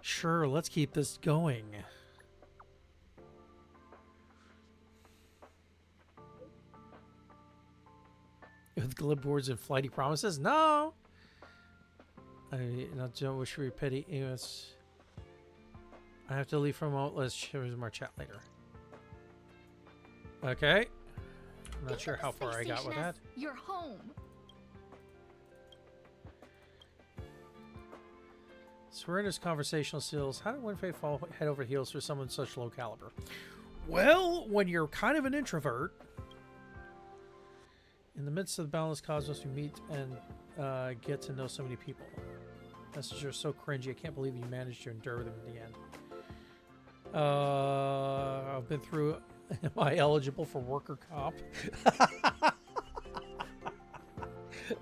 Sure, let's keep this going. With glib words and flighty promises? No! I don't wish for your pity. Yes. I have to leave for a moment. Let's resume our chat later. Okay. I'm not sure how far I got with that. Your home. So we're in his conversational skills. How did Winfrey fall head over heels for someone such low caliber? Well, when you're kind of an introvert, in the midst of the boundless cosmos, we meet and get to know so many people. Messages are so cringy. I can't believe you managed to endure them in the end. I've been through. Am I eligible for worker comp?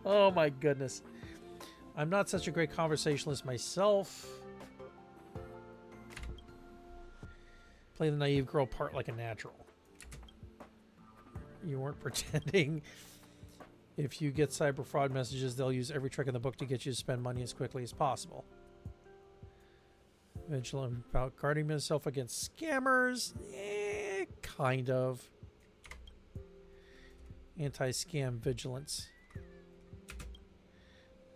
Oh my goodness. I'm not such a great conversationalist myself. Play the naive girl part like a natural. You weren't pretending. If you get cyber fraud messages, they'll use every trick in the book to get you to spend money as quickly as possible. Vigilant about guarding myself against scammers. Kind of. Anti-scam vigilance.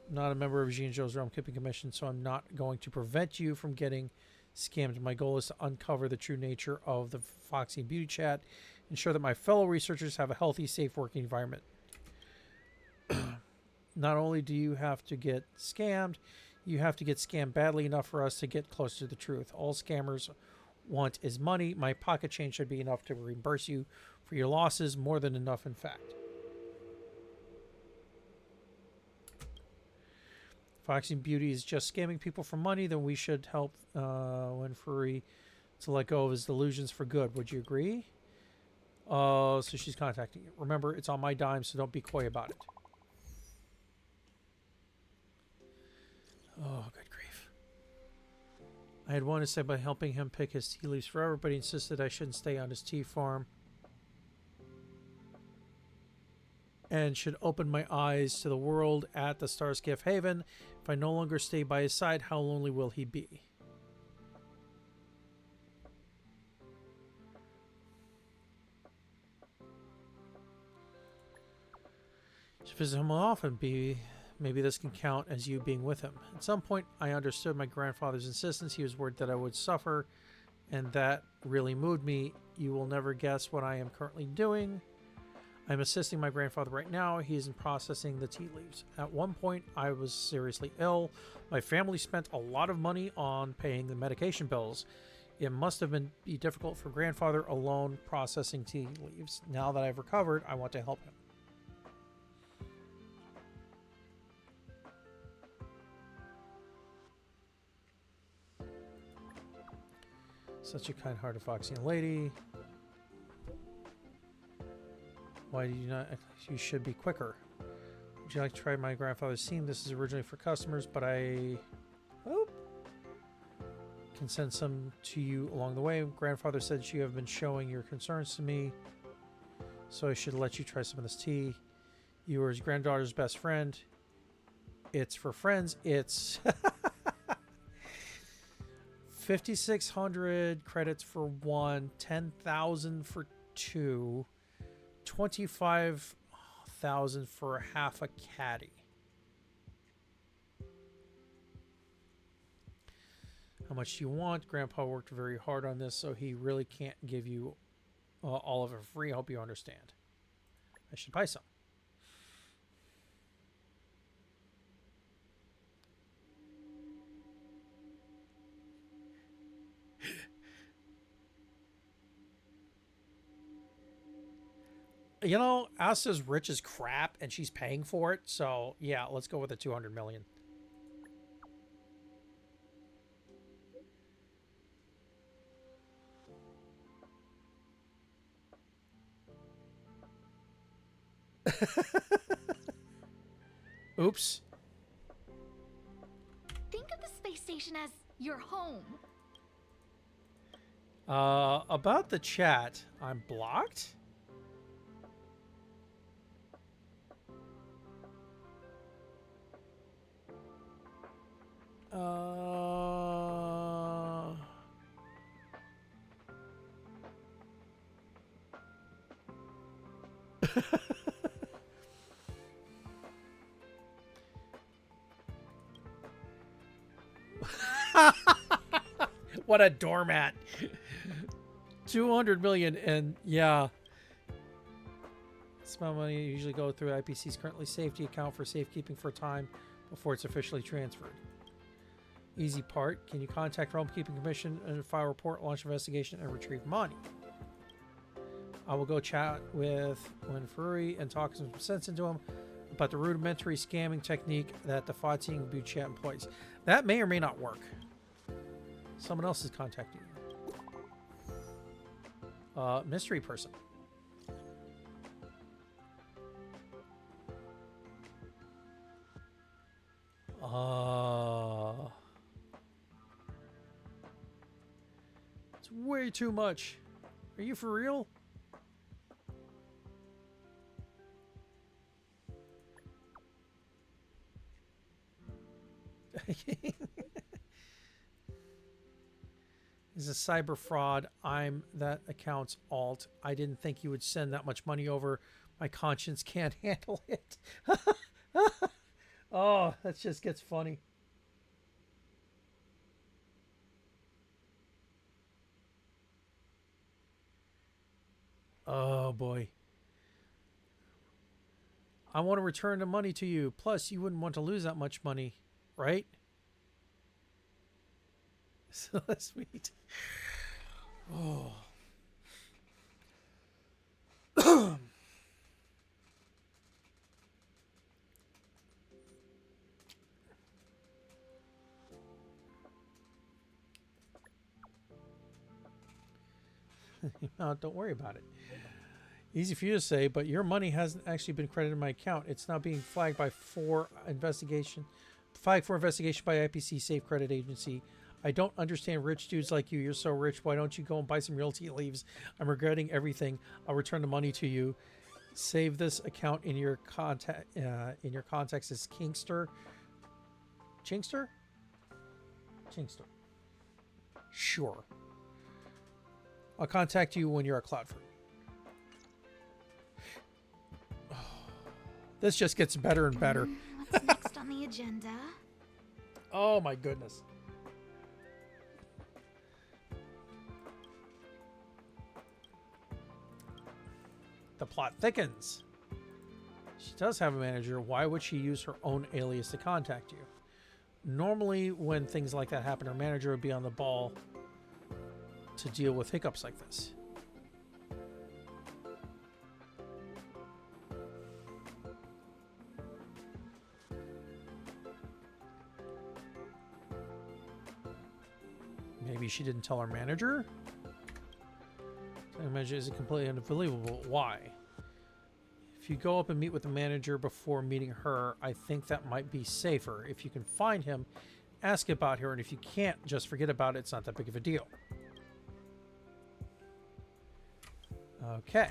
I'm not a member of Jean Joe's Realm Keeping Commission, so I'm not going to prevent you from getting scammed. My goal is to uncover the true nature of the Foxy Beauty Chat, ensure that my fellow researchers have a healthy, safe working environment. Not only do you have to get scammed, you have to get scammed badly enough for us to get closer to the truth. All scammers want is money. My pocket change should be enough to reimburse you for your losses, more than enough, in fact. Foxy Beauty is just scamming people for money, then we should help Winfrey to let go of his delusions for good. Would you agree? So she's contacting you. Remember, it's on my dime, so don't be coy about it. Oh, good grief. I had wanted to say by helping him pick his tea leaves forever, but he insisted I shouldn't stay on his tea farm and should open my eyes to the world at the Starskiff Haven. If I no longer stay by his side, how lonely will he be? Should visit him often. Maybe this can count as you being with him. At some point, I understood my grandfather's insistence. He was worried that I would suffer, and that really moved me. You will never guess what I am currently doing. I'm assisting my grandfather right now. He isn't processing the tea leaves. At one point, I was seriously ill. My family spent a lot of money on paying the medication bills. It must have be difficult for grandfather alone processing tea leaves. Now that I've recovered, I want to help him. Such a kind-hearted Foxian lady. Why do you not? You should be quicker. Would you like to try my grandfather's theme? This is originally for customers, but I can send some to you along the way. Grandfather said you have been showing your concerns to me, so I should let you try some of this tea. You are his granddaughter's best friend. It's for friends. It's 5,600 credits for one, 10,000 for two, 25,000 for half a caddy. How much do you want? Grandpa worked very hard on this, so he really can't give you all of it for free. I hope you understand. I should buy some. You know, Asta's rich as crap, and she's paying for it. So, yeah, let's go with the 200 million. Oops. Think of the space station as your home. About the chat, I'm blocked? What a doormat. 200 million, and yeah. This amount of money usually go through IPC's currently safety account for safekeeping for a time before it's officially transferred. Easy part. Can you contact Realm Keeping Commission and file a report, launch investigation, and retrieve money? I will go chat with Winfrey and talk some sense into him about the rudimentary scamming technique that the Fatih Buchet employs. That may or may not work. Someone else is contacting you. Mystery person. It's way too much. Are you for real? Is a cyber fraud. I'm that account's alt. I didn't think you would send that much money over. My conscience can't handle it. Oh, that just gets funny. Oh boy. I want to return the money to you. Plus, you wouldn't want to lose that much money, right? So sweet. Oh. No, don't worry about it. Easy for you to say, but your money hasn't actually been credited in my account. It's now being flagged for investigation by IPC Safe Credit Agency. I don't understand rich dudes like you. You're so rich. Why don't you go and buy some real tea leaves? I'm regretting everything. I'll return the money to you. Save this account in your contacts as Kingster. Chingster? Chingster. Sure. I'll contact you when you're at Cloudford. This just gets better and better. What's next on the agenda? Oh my goodness. The plot thickens. She does have a manager. Why would she use her own alias to contact you? Normally, when things like that happen, her manager would be on the ball to deal with hiccups like this. Maybe she didn't tell her manager? The manager is completely unbelievable. Why? If you go up and meet with the manager before meeting her, I think that might be safer. If you can find him, ask about her, and if you can't, just forget about it. It's not that big of a deal. Okay.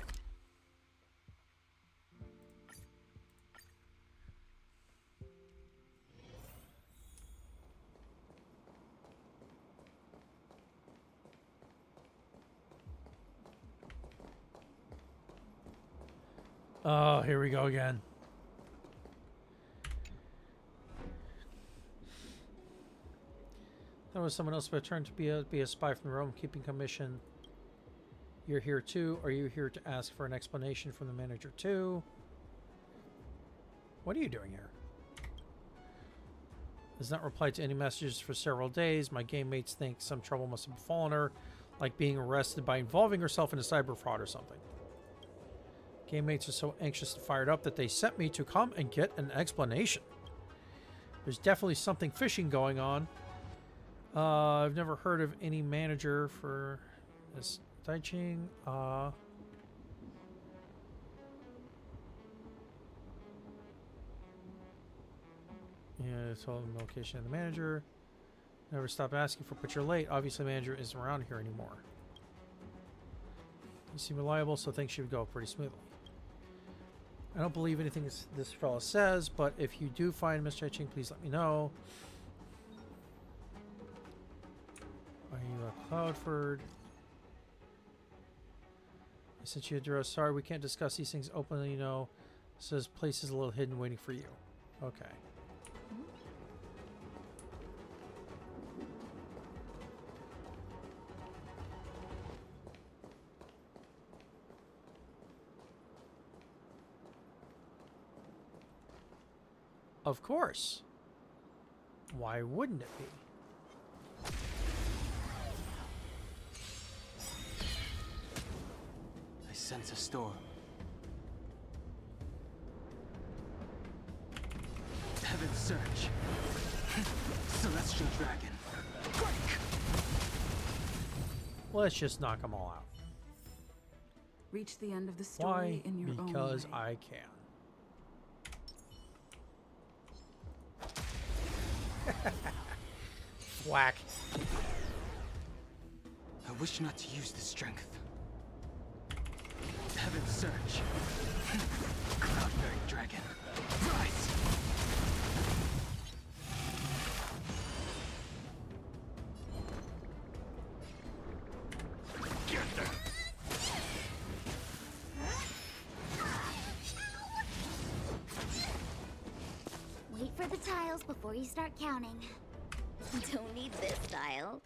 Oh, here we go again. There was someone else, but turned to be a spy from Rome, keeping commission. You're here too. Are you here to ask for an explanation from the manager too? What are you doing here? Has not replied to any messages for several days. My game mates think some trouble must have befallen her, like being arrested by involving herself in a cyber fraud or something. Game mates are so anxious and fired up that they sent me to come and get an explanation. There's definitely something fishy going on. I've never heard of any manager for this Daiching. Yeah, I told them the location of the manager. Never stop asking for, but you're late. Obviously, the manager isn't around here anymore. You seem reliable, so things should go pretty smoothly. I don't believe anything this fella says, but if you do find Mr. Ching, please let me know. Are you at Cloudford? I sent you a address. Sorry, we can't discuss these things openly, you know. It says place is a little hidden waiting for you. Okay. Of course. Why wouldn't it be? I sense a storm. Heaven's Search. Celestial Dragon. Break! Let's just knock them all out. Reach the end of the story Why? in your own Because way. I can. Whack. I wish not to use the strength. Heaven's Search. Cloudbearing Dragon. Rise! Get there! Wait for the tiles before you start counting. Don't need this tile.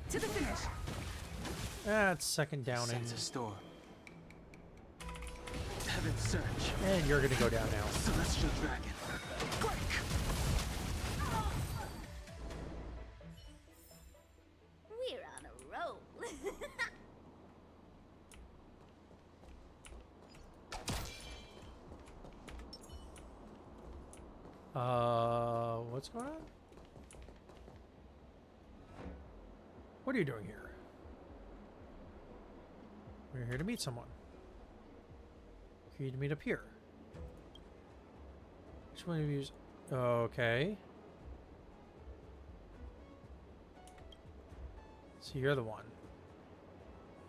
To the finish. That's second downing. Sense a storm. Heaven's Search. And you're gonna go down now. Celestial Dragon. Break! We're on a roll. What's going on? What are you doing here? We're here to meet someone. Here to meet up here. Which one of you's... Okay. So you're the one.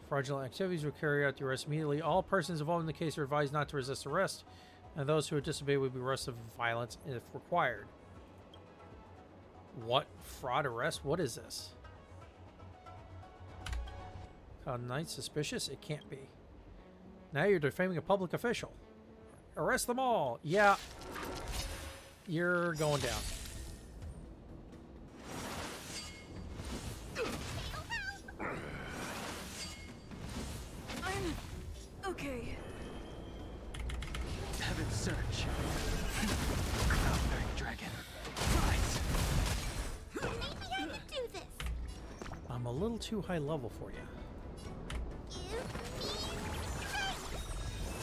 Fraudulent activities will carry out the arrest immediately. All persons involved in the case are advised not to resist arrest, and those who disobey will be arrested for violence if required. What? Fraud arrest? What is this? Knight suspicious? It can't be. Now you're defaming a public official. Arrest them all! Yeah. You're going down. I'm okay. Heaven search. Cloudbearing dragon. Rise. Maybe I can do this. I'm a little too high level for you. Give me strength.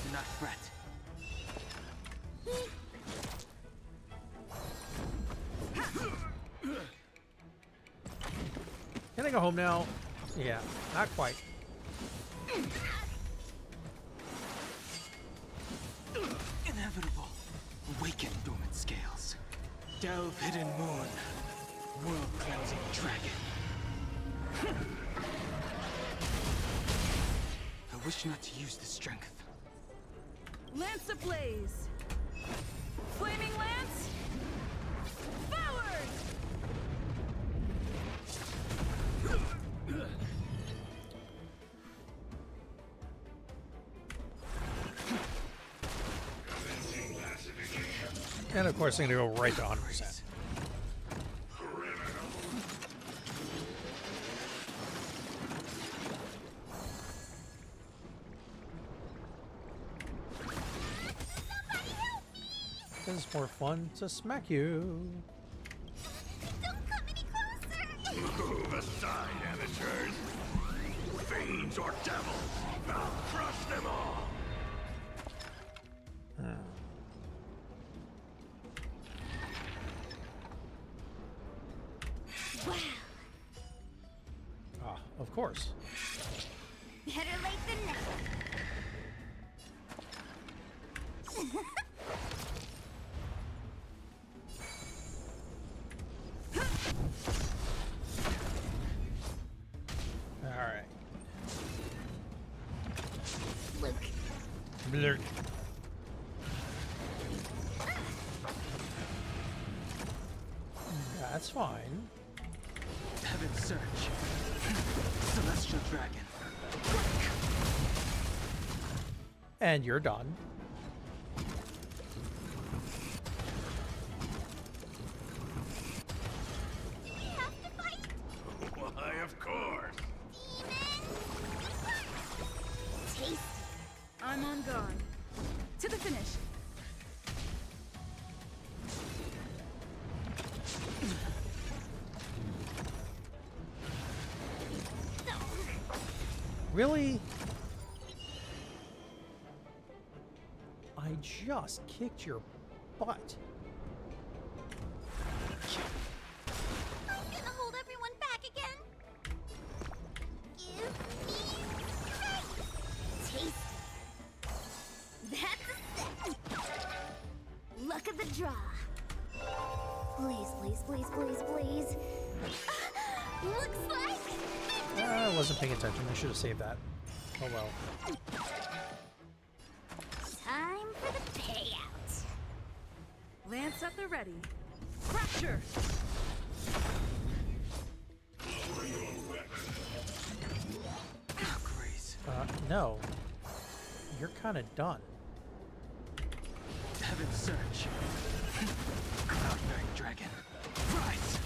Do not fret. Can I go home now? Yeah, not quite. Inevitable. Awaken dormant scales. Delve hidden moon. World cleansing dragon. I wish not to use the strength. Lance ablaze. Flaming lance. Forward. And of course, I'm going to go right to 100%. It's more fun to smack you. Don't come any closer. Move aside, amateurs. Fiends or devils, I'll crush them all. Wow. Ah, of course. Better late than never. All right. Luke. Blurk. That's fine. Heaven search. Celestial dragon. And you're done. Do we have to fight? Why, of course. Taste. I'm on guard. To the finish. Really? I just kicked your butt. I'm gonna hold everyone back again. Give me strength. Taste. That's a set. Luck of the draw. Please, please, please, please, please. Looks like I wasn't paying attention. I should have saved that. Oh well. time for the payout. Lance at the ready. Fracture. Grace. No. You're kind of done. Heaven search. Cloudbearing dragon. Rise.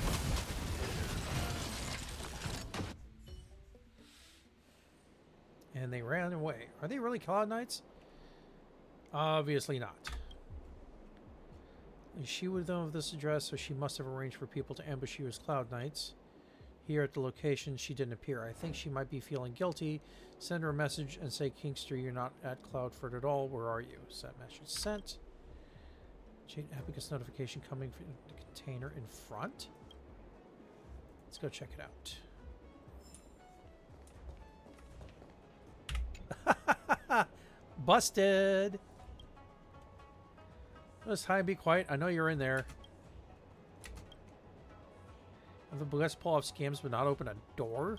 And they ran away. Are they really Cloud Knights? Obviously not. She would know of this address, so she must have arranged for people to ambush you as Cloud Knights. Here at the location, she didn't appear. I think she might be feeling guilty. Send her a message and say, Kingster, you're not at Cloudford at all. Where are you? Set message sent. Jade Epicus notification coming from the container in front. Let's go check it out. Busted! Just hide and be quiet. I know you're in there. Have the blessed pull off scams but not open a door?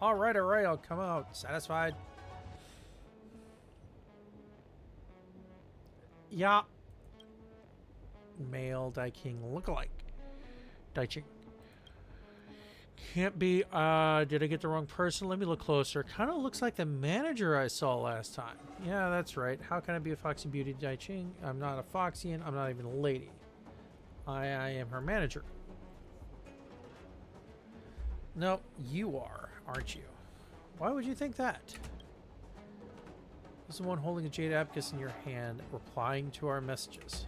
Alright, I'll come out. Satisfied? Yeah. Male Dai King lookalike. Dai Ching. Can't be. Did I get the wrong person? Let me look closer. Kind of looks like the manager I saw last time. Yeah, that's right. How can I be a Foxy Beauty Dai Ching? I'm not a Foxian. I'm not even a lady. I am her manager. No, you are, aren't you? Why would you think that? This is the one holding a jade abacus in your hand, replying to our messages.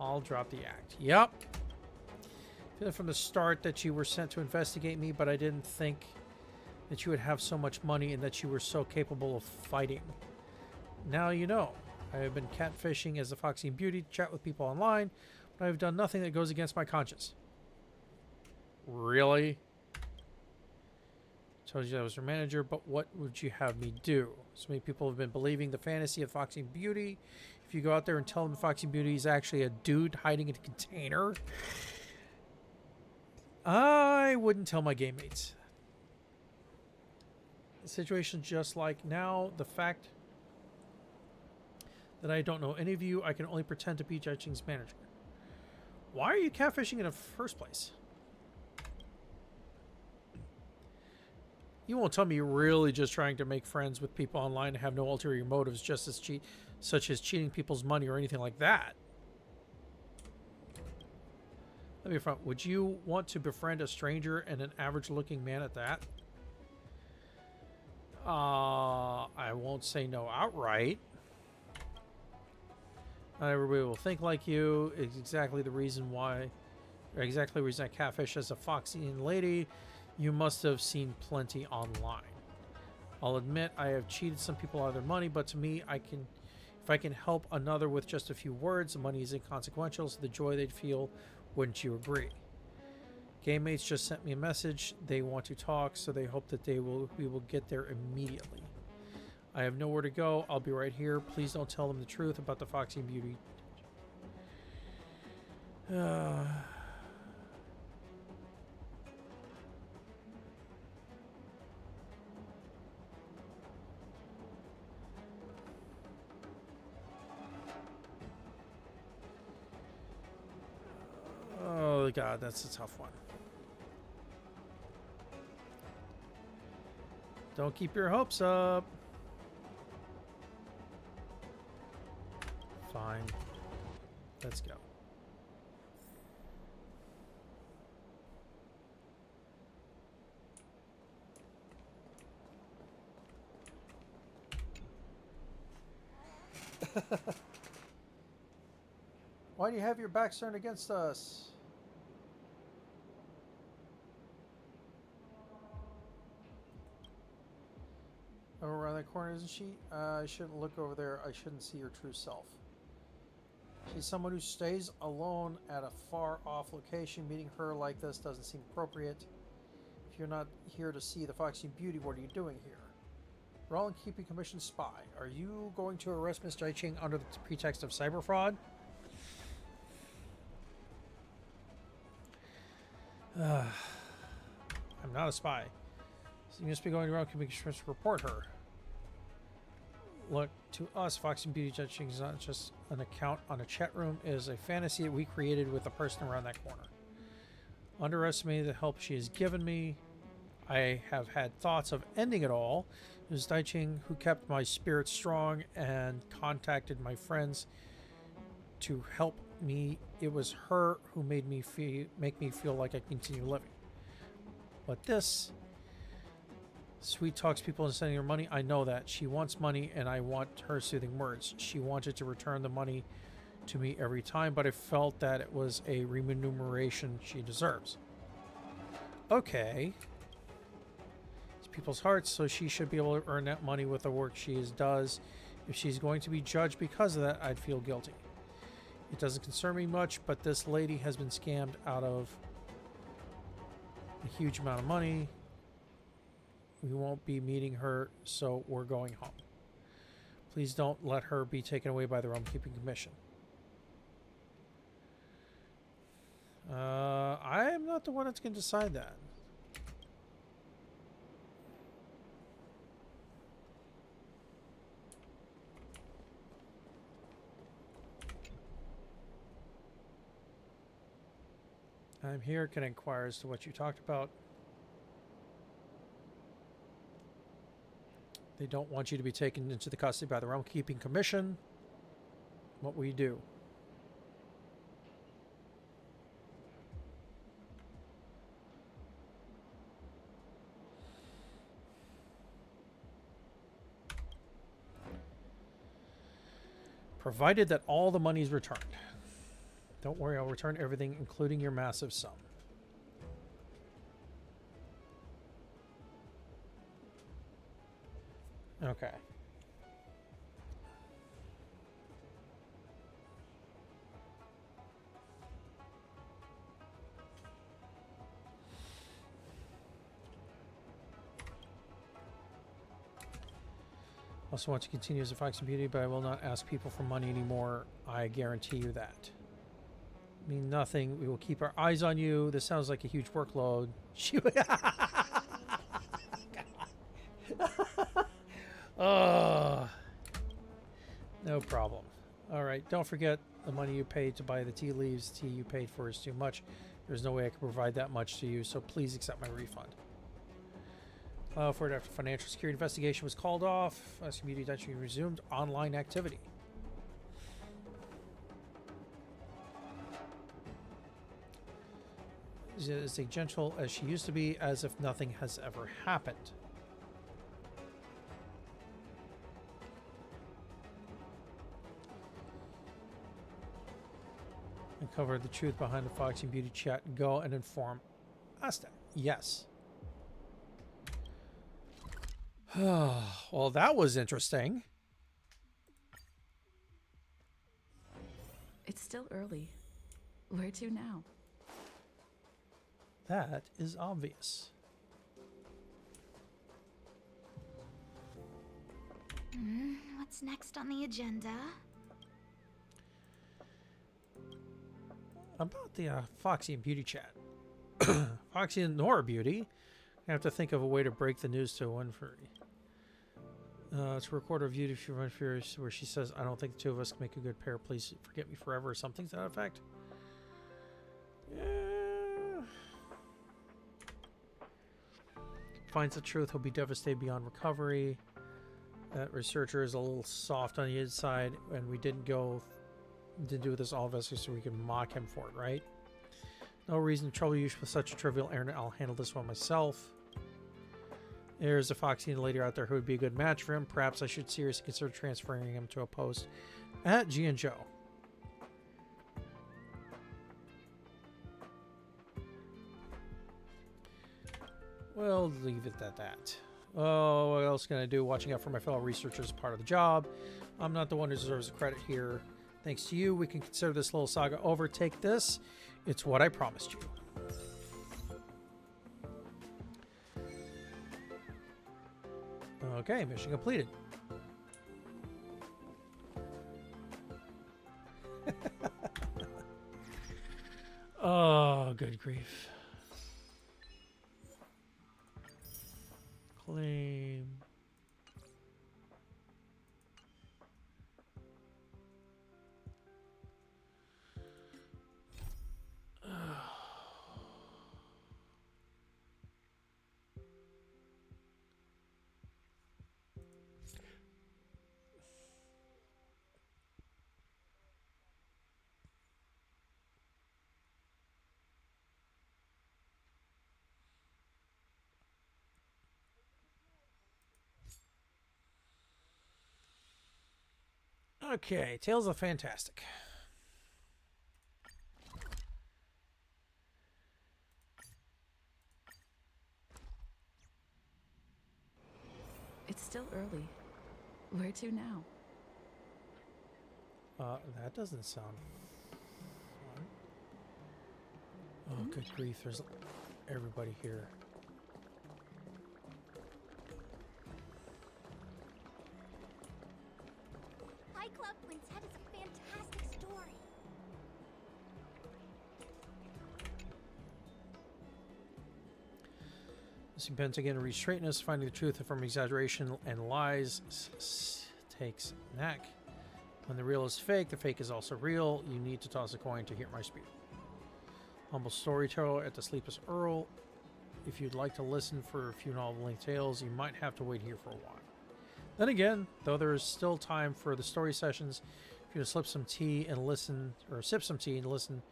I'll drop the act. Yep. Feeling from the start that you were sent to investigate me, but I didn't think that you would have so much money and that you were so capable of fighting. Now you know. I have been catfishing as a Foxy Beauty to chat with people online, but I have done nothing that goes against my conscience. Really? Told you I was your manager, but what would you have me do? So many people have been believing the fantasy of Foxy Beauty. If you go out there and tell them Foxy Beauty is actually a dude hiding in a container, I wouldn't tell my game mates. The situation just like now, the fact that I don't know any of you, I can only pretend to be Dai Ching's manager. Why are you catfishing in the first place? You won't tell me you're really just trying to make friends with people online and have no ulterior motives, just as such as cheating people's money or anything like that. Let me front. Would you want to befriend a stranger and an average-looking man at that? I won't say no outright. Not everybody will think like you. It's exactly the reason why, or exactly the reason I catfish as a Foxian lady. You must have seen plenty online. I'll admit I have cheated some people out of their money, but to me, if I can help another with just a few words, the money is inconsequential, so the joy they'd feel, wouldn't you agree? Game mates just sent me a message. They want to talk, so they hope that we will get there immediately. I have nowhere to go. I'll be right here. Please don't tell them the truth about the Foxy Beauty. Oh god, that's a tough one. Don't keep your hopes up. Fine. Let's go. Why do you have your back turned against us? Over around that corner, isn't she? I shouldn't look over there. I shouldn't see your true self. She's someone who stays alone at a far-off location. Meeting her like this doesn't seem appropriate. If you're not here to see the Foxy Beauty, what are you doing here? Roland keeping commission spy. Are you going to arrest Miss Dai Ching under the pretext of cyber fraud? I'm not a spy. So you must be going around keeping to report her. Look, to us, Foxy Beauty Dai Ching is not just an account on a chat room. It is a fantasy that we created with the person around that corner. Underestimating the help she has given me. I have had thoughts of ending it all. It was Dai Ching who kept my spirit strong and contacted my friends to help me. It was her who made me make me feel like I continue living. But this sweet talks people into sending her money. I know that she wants money, and I want her soothing words. She wanted to return the money to me every time, but I felt that it was a remuneration she deserves. Okay. It's people's hearts, so she should be able to earn that money with the work she does. If she's going to be judged because of that, I'd feel guilty. It doesn't concern me much, but this lady has been scammed out of a huge amount of money. We won't be meeting her, so we're going home. Please don't let her be taken away by the Realm Keeping Commission. I am not the one that's going to decide that. I'm here. Can I inquire as to what you talked about? They don't want you to be taken into the custody by the Realm Keeping Commission. What will you do? Provided that all the money is returned. Don't worry, I'll return everything, including your massive sum. Okay. Also want to continue as a Fox and Beauty, but I will not ask people for money anymore. I guarantee you that. Mean nothing. We will keep our eyes on you. This sounds like a huge workload. No problem. All right. Don't forget the money you paid to buy the tea leaves. Tea you paid for is too much. There's no way I can provide that much to you, so please accept my refund. For it after financial security investigation was called off, community detention resumed online activity. She is as gentle as she used to be, as if nothing has ever happened. Uncover the truth behind the Foxy Beauty chat. Go and inform Asta. Yes. Well, that was interesting. It's still early. Where to now? That is obvious. What's next on the agenda? About the Foxy and Beauty chat. Foxy and Nora Beauty. I have to think of a way to break the news to Winfrey. To record a view to Winfrey where she says, "I don't think the two of us can make a good pair. Please forget me forever," or something to that effect. Yeah. Finds the truth, he'll be devastated beyond recovery. That researcher is a little soft on the inside, and we didn't do this all of us so we can mock him for it, right? No reason to trouble you with such a trivial errand. I'll handle this one myself. There's a Foxy lady out there who would be a good match for him. Perhaps I should seriously consider transferring him to a post at G and Joe. We'll leave it at that. Oh, what else can I do? Watching out for my fellow researchers is part of the job. I'm not the one who deserves the credit here. Thanks to you, we can consider this little saga over. Take this. It's what I promised you. Okay, mission completed. Oh, good grief. Claim. Okay, Tales of Fantastic. It's still early. Where to now? That doesn't sound fun. Oh, good grief, there's everybody here. High Club Quintet is a fantastic story. Missing Pentagon reach straightness, finding the truth from exaggeration and lies takes knack. When the real is fake, the fake is also real. You need to toss a coin to hear my spiel. Humble storyteller at the Sleepless Earl. If you'd like to listen for a few novel-length tales, you might have to wait here for a while. Then again, though there is still time for the story sessions, if you slip some tea and listen, or sip some tea and listen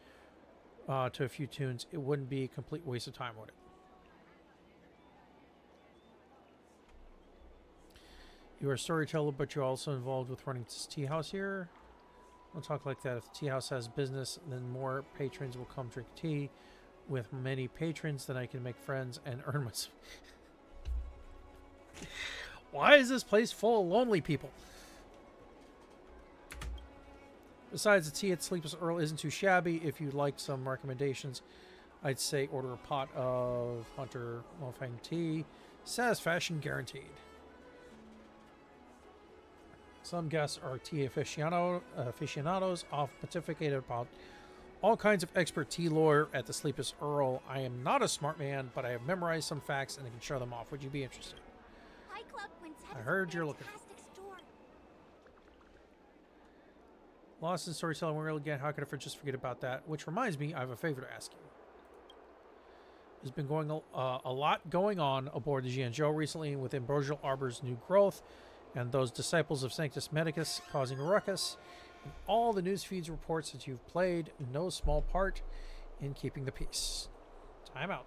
to a few tunes, it wouldn't be a complete waste of time, would it? You are a storyteller, but you're also involved with running this tea house here. Don't talk like that. If the tea house has business, then more patrons will come drink tea. With many patrons, then I can make friends and earn my... Why is this place full of lonely people? Besides, the tea at Sleepless Earl isn't too shabby. If you'd like some recommendations, I'd say order a pot of Hunter Mofang tea. Satisfaction guaranteed. Some guests are tea aficionados, often pontificated about all kinds of expert tea lore at the Sleepless Earl. I am not a smart man, but I have memorized some facts and I can show them off. Would you be interested? High Club Quintet I is heard a you're looking. fantastic story. Lost in storytelling, we're again. How could I just forget about that? Which reminds me, I have a favor to ask you. There's been going a lot going on aboard the Jianzhou recently with Ambrosial Arbor's new growth and those disciples of Sanctus Medicus causing a ruckus. And all the news feeds reports that you've played no small part in keeping the peace. Time out.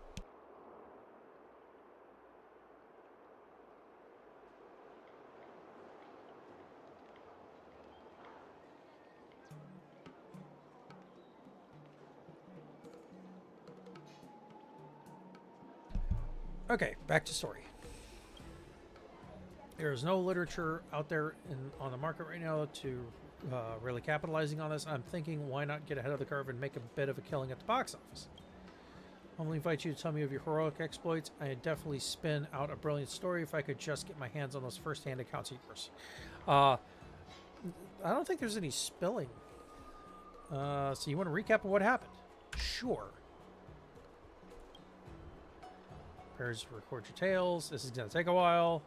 Okay, back to story. There is no literature out there on the market right now to really capitalizing on this. I'm thinking, why not get ahead of the curve and make a bit of a killing at the box office? I only invite you to tell me of your heroic exploits. I'd definitely spin out a brilliant story if I could just get my hands on those first-hand accounts of yours. I don't think there's any spilling. So you want to recap of what happened? Sure. Prepares to record your tales. This is going to take a while.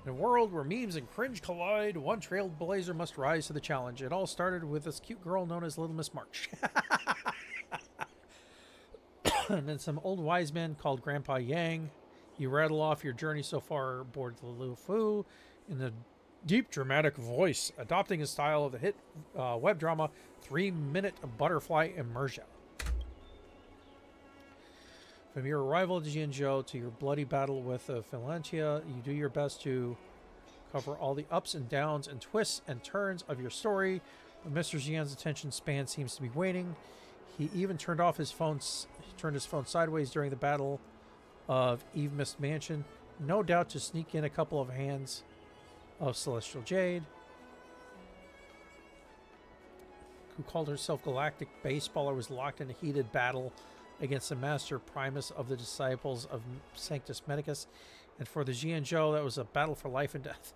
In a world where memes and cringe collide, one trailblazer must rise to the challenge. It all started with this cute girl known as Little Miss March. And then some old wise men called Grandpa Yang. You rattle off your journey so far aboard the Lu Fu in a deep, dramatic voice, adopting a style of the hit web drama 3-Minute Butterfly Immersion. From your arrival at Jianzhou to your bloody battle with Philantia, you do your best to cover all the ups and downs and twists and turns of your story. But Mr. Xian's attention span seems to be waning. He even turned his phone sideways during the battle of Eve Mist Mansion, no doubt to sneak in a couple of hands of Celestial Jade, who called herself Galactic Baseballer, was locked in a heated battle against the Master Primus of the disciples of Sanctus Medicus. And for the Jianzhou, that was a battle for life and death.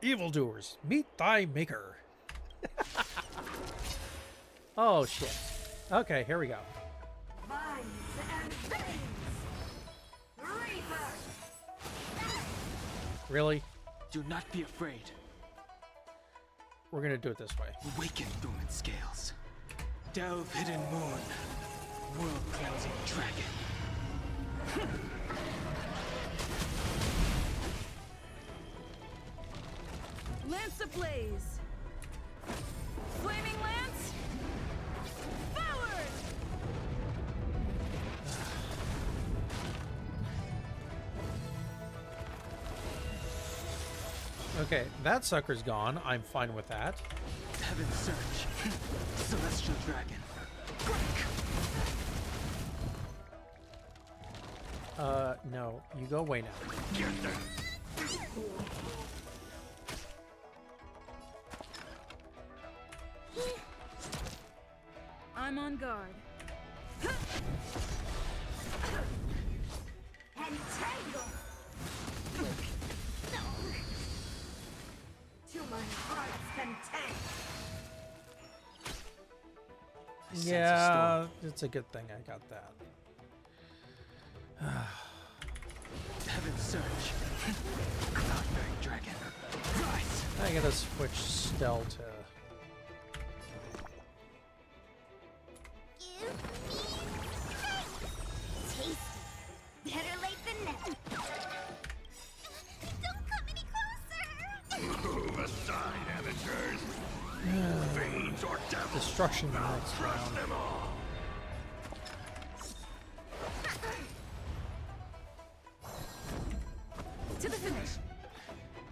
Evildoers, meet thy maker. Oh, shit. Okay, here we go. Minds and things! Reaper! Really? Do not be afraid. We're going to do it this way. Awaken dormant scales. Delve hidden moon. World cleansing dragon. Lance ablaze! Flaming lance! Forward! Okay, that sucker's gone. I'm fine with that. Heaven's Search. Celestial Dragon. No. You go away now. Get them! I'm on guard. Entangle! sense of Yeah, it's a good thing I got that. Heaven's Surge. Cloud-bearing dragon. Rise! I gotta switch Stell to. Give me strength. Tasty. Better late than never. Don't come any closer. Move aside, amateurs. Fiends or devils. Destruction the next Crush round. them all. To the finish.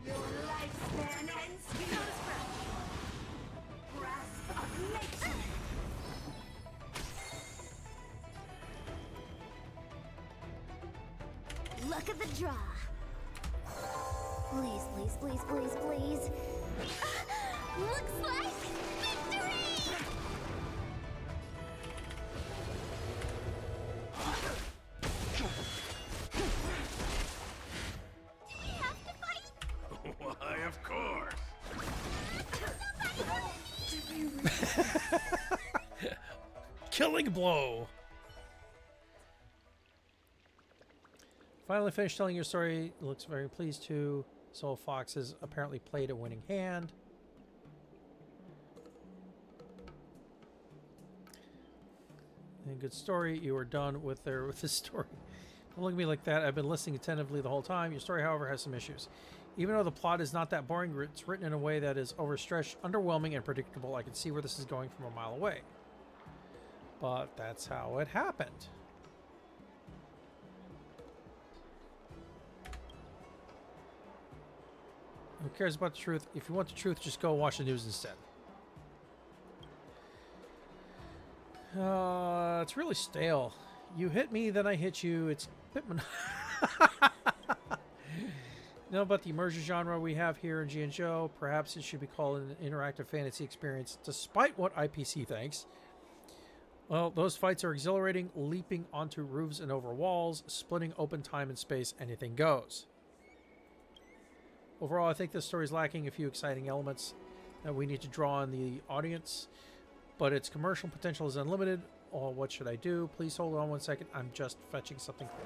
Your lifespan ends beyond scratch. Grasp of nature. Luck of the draw. Please, please, please, please, please. Looks like victory! Do we have to fight? Why, of course. Killing blow. Finally finished telling your story. Looks very pleased to. Soul Fox has apparently played a winning hand. And good story. You are done with this story. Don't look at me like that. I've been listening attentively the whole time. Your story, however, has some issues. Even though the plot is not that boring, it's written in a way that is overstretched, underwhelming, and predictable. I can see where this is going from a mile away. But that's how it happened. Who cares about the truth? If you want the truth, just go watch the news instead. It's really stale. You hit me, then I hit you. It's a bit You know about the immersion genre we have here in G and Joe? Perhaps it should be called an interactive fantasy experience, despite what IPC thinks. Well, those fights are exhilarating, leaping onto roofs and over walls, splitting open time and space, anything goes. Overall, I think this story is lacking a few exciting elements that we need to draw in the audience, but its commercial potential is unlimited. Oh, what should I do? Please hold on 1 second. I'm just fetching something for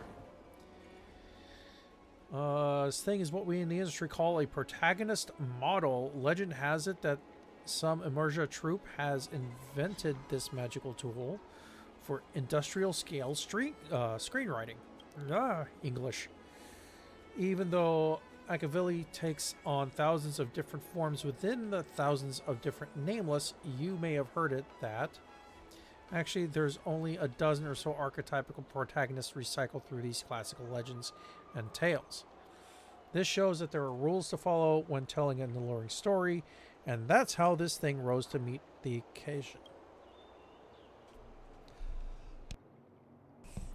you. This thing is what we in the industry call a protagonist model. Legend has it that some Immersia troupe has invented this magical tool for industrial scale screenwriting. English. Even though Akavili takes on thousands of different forms within the thousands of different nameless, you may have heard it that actually there's only a dozen or so archetypical protagonists recycled through these classical legends and tales. This shows that there are rules to follow when telling an alluring story, and that's how this thing rose to meet the occasion.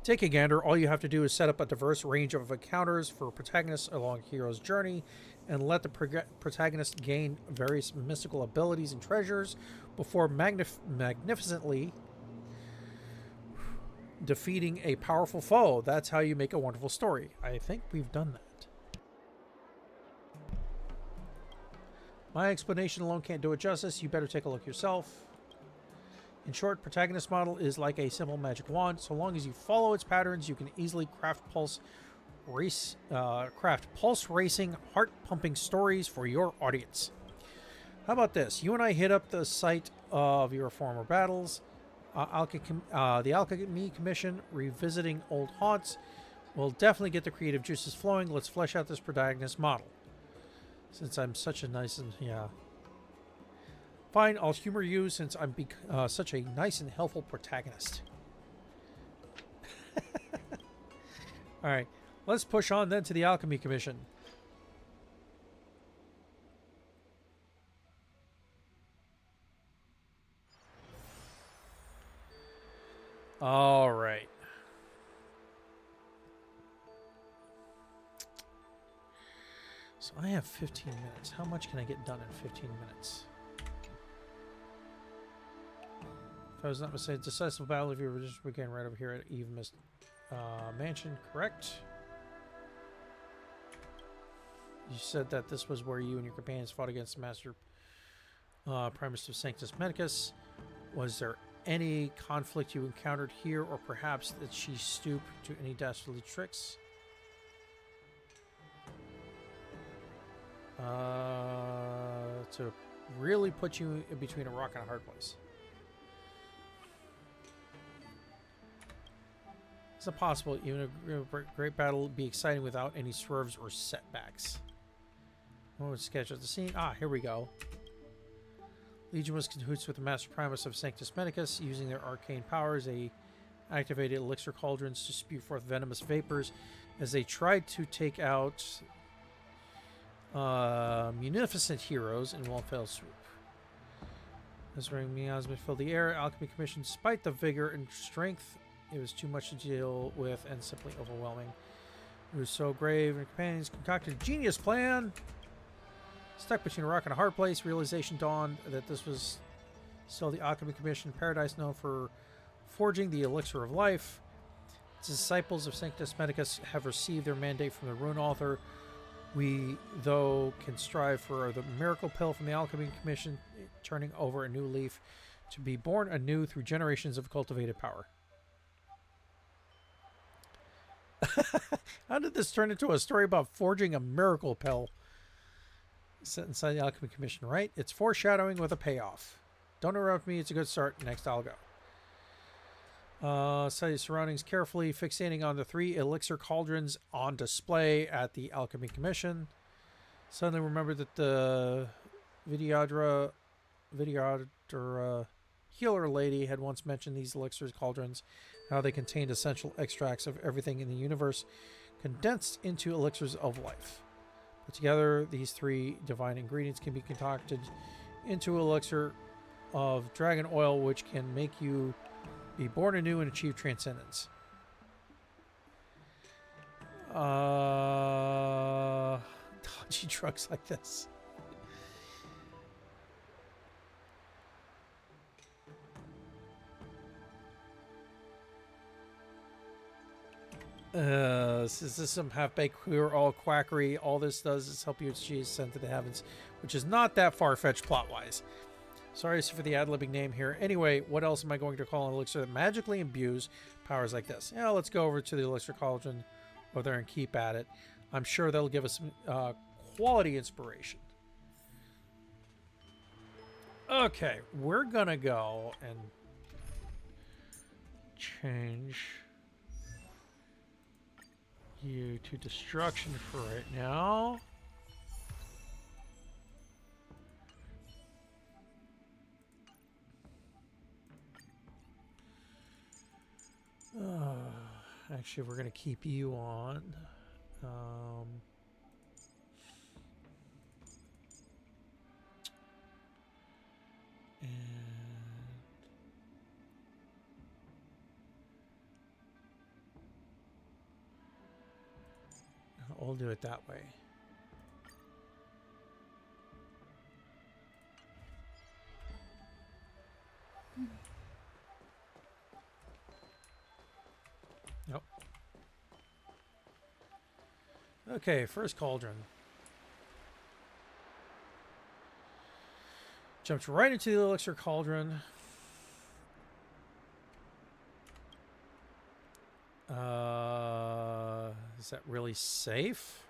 Take a gander. All you have to do is set up a diverse range of encounters for protagonists along a hero's journey and let the protagonist gain various mystical abilities and treasures before magnificently defeating a powerful foe. That's how you make a wonderful story. I think we've done that. My explanation alone can't do it justice. You better take a look yourself. In short, protagonist model is like a simple magic wand. So long as you follow its patterns, you can easily craft pulse racing, heart-pumping stories for your audience. How about this? You and I hit up the site of your former battles. The Alchemy Commission, revisiting old haunts. We'll definitely get the creative juices flowing. Let's flesh out this protagonist model. Since I'm such a nice and... yeah. Fine, I'll humor you since I'm such a nice and helpful protagonist. Alright, let's push on then to the Alchemy Commission. Alright. So I have 15 minutes. How much can I get done in 15 minutes? If I was not mistaken, decisive battle if you were just began right over here at Eve Mist Mansion, correct? You said that this was where you and your companions fought against the Master Primus of Sanctus Medicus. Was there any conflict you encountered here, or perhaps that she stooped to any dastardly tricks. To really put you in between a rock and a hard place. It's not possible even a great battle would be exciting without any swerves or setbacks. One would sketch out the scene. Ah, here we go. Legion was cahoots with the Master Primus of Sanctus Medicus, using their arcane powers. They activated elixir cauldrons to spew forth venomous vapors as they tried to take out munificent heroes in one fell swoop. As ring miasma filled the air, Alchemy Commission, despite the vigor and strength, it was too much to deal with and simply overwhelming. It was so grave, and companions concocted a genius plan. Stuck between a rock and a hard place, realization dawned that this was still the Alchemy Commission, paradise known for forging the elixir of life. Its disciples of Sanctus Medicus have received their mandate from the Rune Author. We, though, can strive for the miracle pill from the Alchemy Commission, turning over a new leaf to be born anew through generations of cultivated power. How did this turn into a story about forging a miracle pill? Set inside the Alchemy Commission, right? It's foreshadowing with a payoff. Don't interrupt me, it's a good start. Next, I'll go. Study surroundings carefully, fixating on the 3 elixir cauldrons on display at the Alchemy Commission. Suddenly remembered that the Vidyadhara healer lady had once mentioned these elixir cauldrons, how they contained essential extracts of everything in the universe, condensed into elixirs of life. Put together, these 3 divine ingredients can be concocted into elixir of dragon oil, which can make you be born anew and achieve transcendence. Dodgy drugs like this. Is this some half-baked queer all quackery? All this does is help you achieve ascent to the heavens, which is not that far-fetched plot-wise. Sorry for the ad-libbing name here. Anyway, what else am I going to call an elixir that magically imbues powers like this? Yeah, let's go over to the elixir cauldron over there and keep at it. I'm sure that'll give us some quality inspiration. Okay, we're gonna go and change you to destruction for right now. Actually, we're going to keep you on. And we'll do it that way. Nope. Okay, first cauldron. Jumped right into the elixir cauldron. Is that really safe?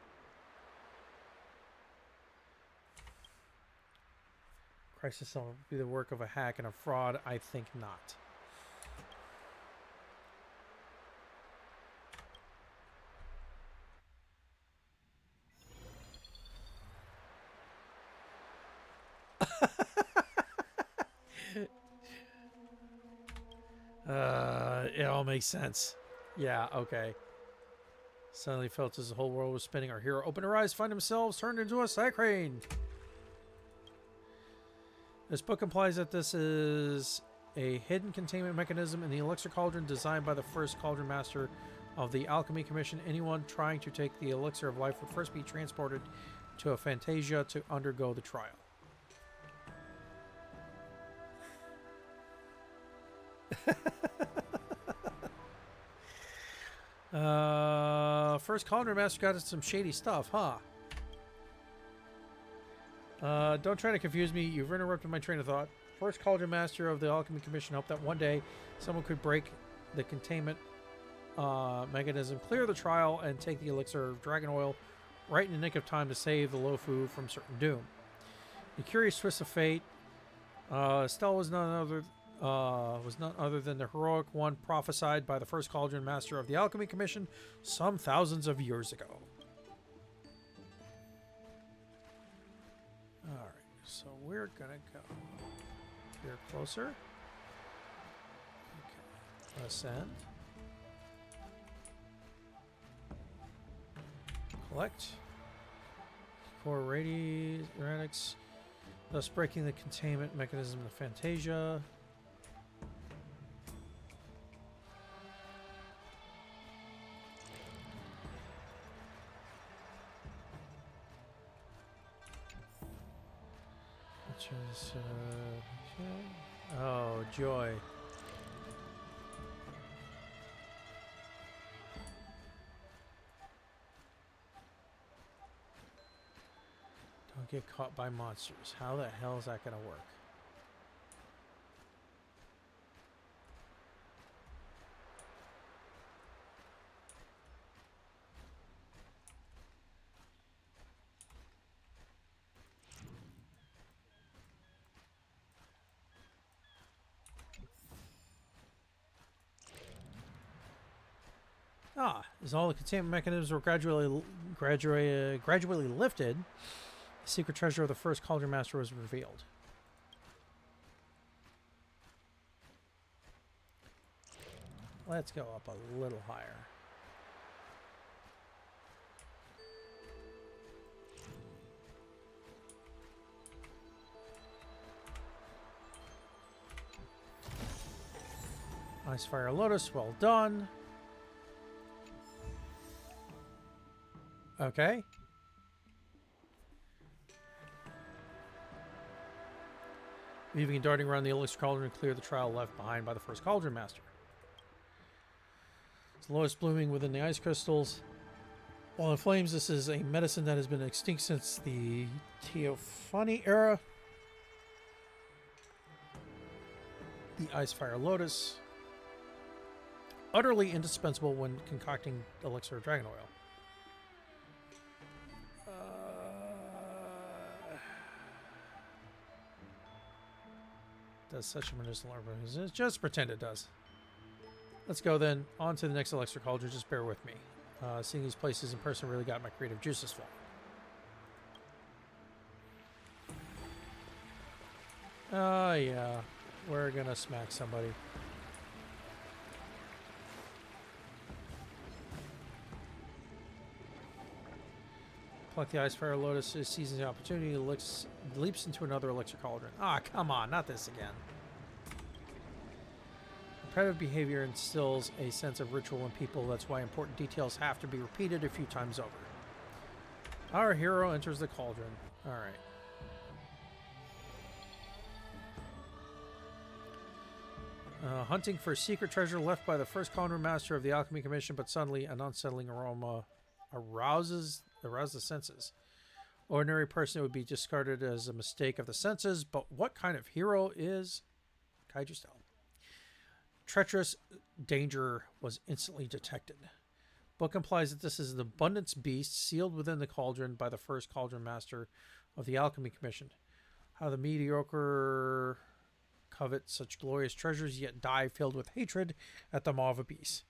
Crisis will be the work of a hack and a fraud. I think not. It all makes sense. Yeah, okay. Suddenly felt as the whole world was spinning. Our hero opened her eyes, find themselves turned into a cycrane. This book implies that this is a hidden containment mechanism in the elixir cauldron designed by the first cauldron master of the Alchemy Commission. Anyone trying to take the elixir of life would first be transported to a Fantasia to undergo the trial. First cauldron master got us some shady stuff, huh? Don't try to confuse me. You've interrupted my train of thought. first Cauldron Master of the Alchemy Commission hoped that one day someone could break the containment mechanism, clear the trial, and take the elixir of dragon oil right in the nick of time to save the Lofu from certain doom. The curious twist of fate, Estelle was none other than the heroic one prophesied by the first Cauldron Master of the Alchemy Commission some thousands of years ago. Alright, so we're gonna go here closer. Okay. Ascend. Collect. Core radics, thus breaking the containment mechanism of Fantasia. Which is, oh, joy. Don't get caught by monsters. How the hell is that going to work? As all the containment mechanisms were gradually lifted, the secret treasure of the first Cauldron Master was revealed. Let's go up a little higher. Icefire Lotus, well done. Okay. Weaving and darting around the elixir cauldron to clear the trial left behind by the first Cauldron Master. It's Lotus blooming within the ice crystals. While in flames, this is a medicine that has been extinct since the Teophany era. The Icefire Lotus. Utterly indispensable when concocting elixir of dragon oil. Does such a medicinal herb. Just pretend it does. Let's go then on to the next elixir cauldron. Just bear with me. Seeing these places in person really got my creative juices flowing. Yeah. We're gonna smack somebody. Collect the Icefire Lotus, seizing the opportunity, leaps into another elixir cauldron. Ah, come on, not this again. Repetitive behavior instills a sense of ritual in people. That's why important details have to be repeated a few times over. Our hero enters the cauldron. All right. Hunting for secret treasure left by the first Cauldron Master of the Alchemy Commission, but suddenly an unsettling aroma arouses the senses. Ordinary person would be discarded as a mistake of the senses, but what kind of hero is Kaiju Style? Treacherous danger was instantly detected. Book implies that this is an abundance beast sealed within the cauldron by the first Cauldron Master of the Alchemy Commission. How the mediocre covet such glorious treasures, yet die filled with hatred at the maw of a beast.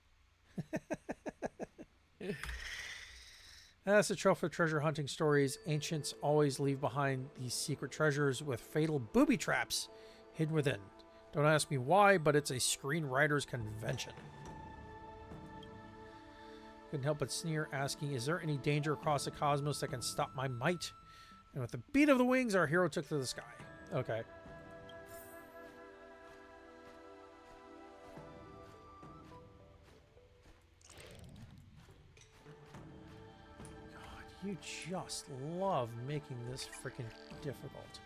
That's the trope of treasure hunting stories. Ancients always leave behind these secret treasures with fatal booby traps hidden within. Don't ask me why, but it's a screenwriter's convention. Couldn't help but sneer, asking, is there any danger across the cosmos that can stop my might? And with the beat of the wings, our hero took to the sky. Okay. You just love making this freaking difficult.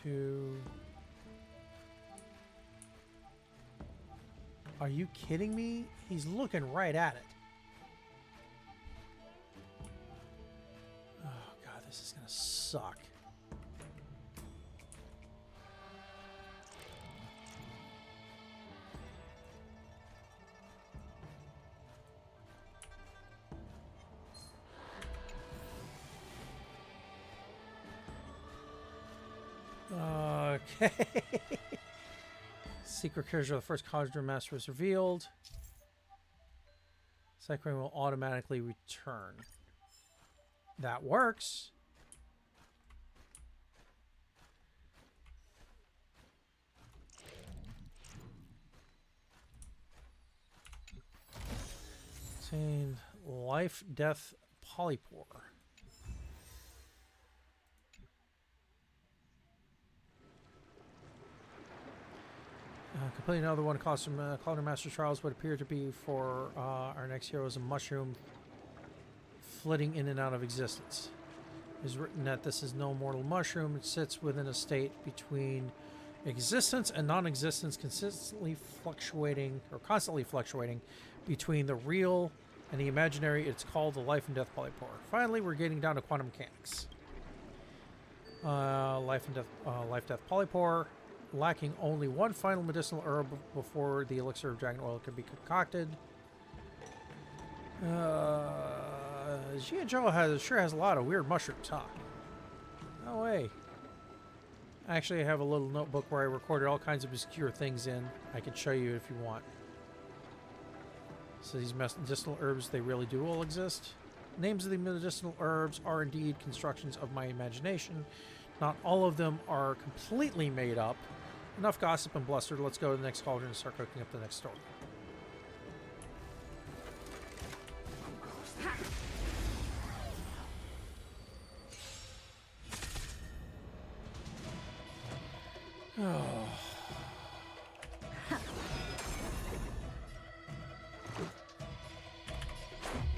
to... Are you kidding me? He's looking right at it. Oh god, this is gonna suck. Okay. Secret treasure of the first Cauldron Master was revealed. Second will automatically return. That works. Saying life, death, polypore. Completing another one of Cauldron Master Trials would appear to be for our next hero is a mushroom flitting in and out of existence. It is written that this is no mortal mushroom. It sits within a state between existence and non-existence, constantly fluctuating between the real and the imaginary. It's called the life and death polypore. Finally, we're getting down to quantum mechanics. Life, death polypore. Lacking only one final medicinal herb before the elixir of dragon oil can be concocted. Jianzhou sure has a lot of weird mushrooms, huh? No way. Actually, I have a little notebook where I recorded all kinds of obscure things in. I can show you if you want. So these medicinal herbs, they really do all exist. Names of the medicinal herbs are indeed constructions of my imagination. Not all of them are completely made up. Enough gossip and bluster. Let's go to the next cauldron and start cooking up the next story. Oh.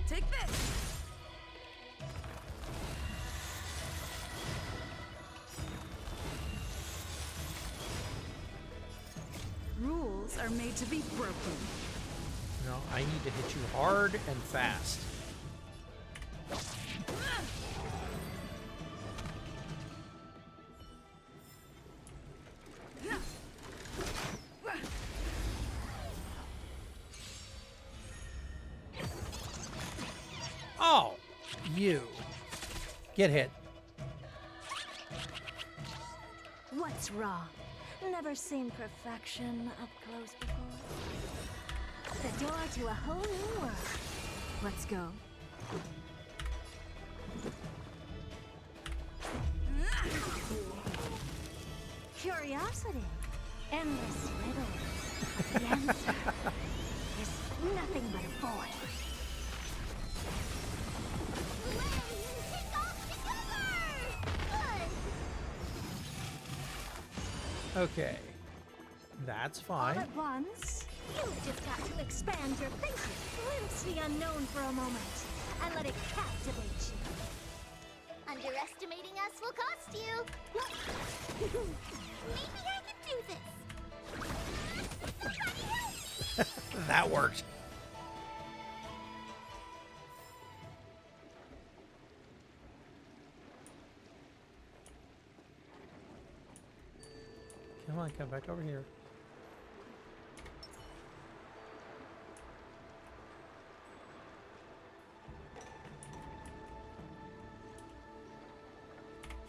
Take this. Rules are made to be broken. No, I need to hit you hard and fast. Oh, you. Get hit. What's wrong? Never seen perfection up close before. The door to a whole new world. Let's go. Curiosity. Endless riddles. The answer is nothing but a void. Okay. That's All fine. at once? You've just got to expand your thinking. Glimpse the unknown for a moment. And let it captivate you. Underestimating us will cost you. Maybe I can do this. Somebody help! That worked. Come on, come back over here.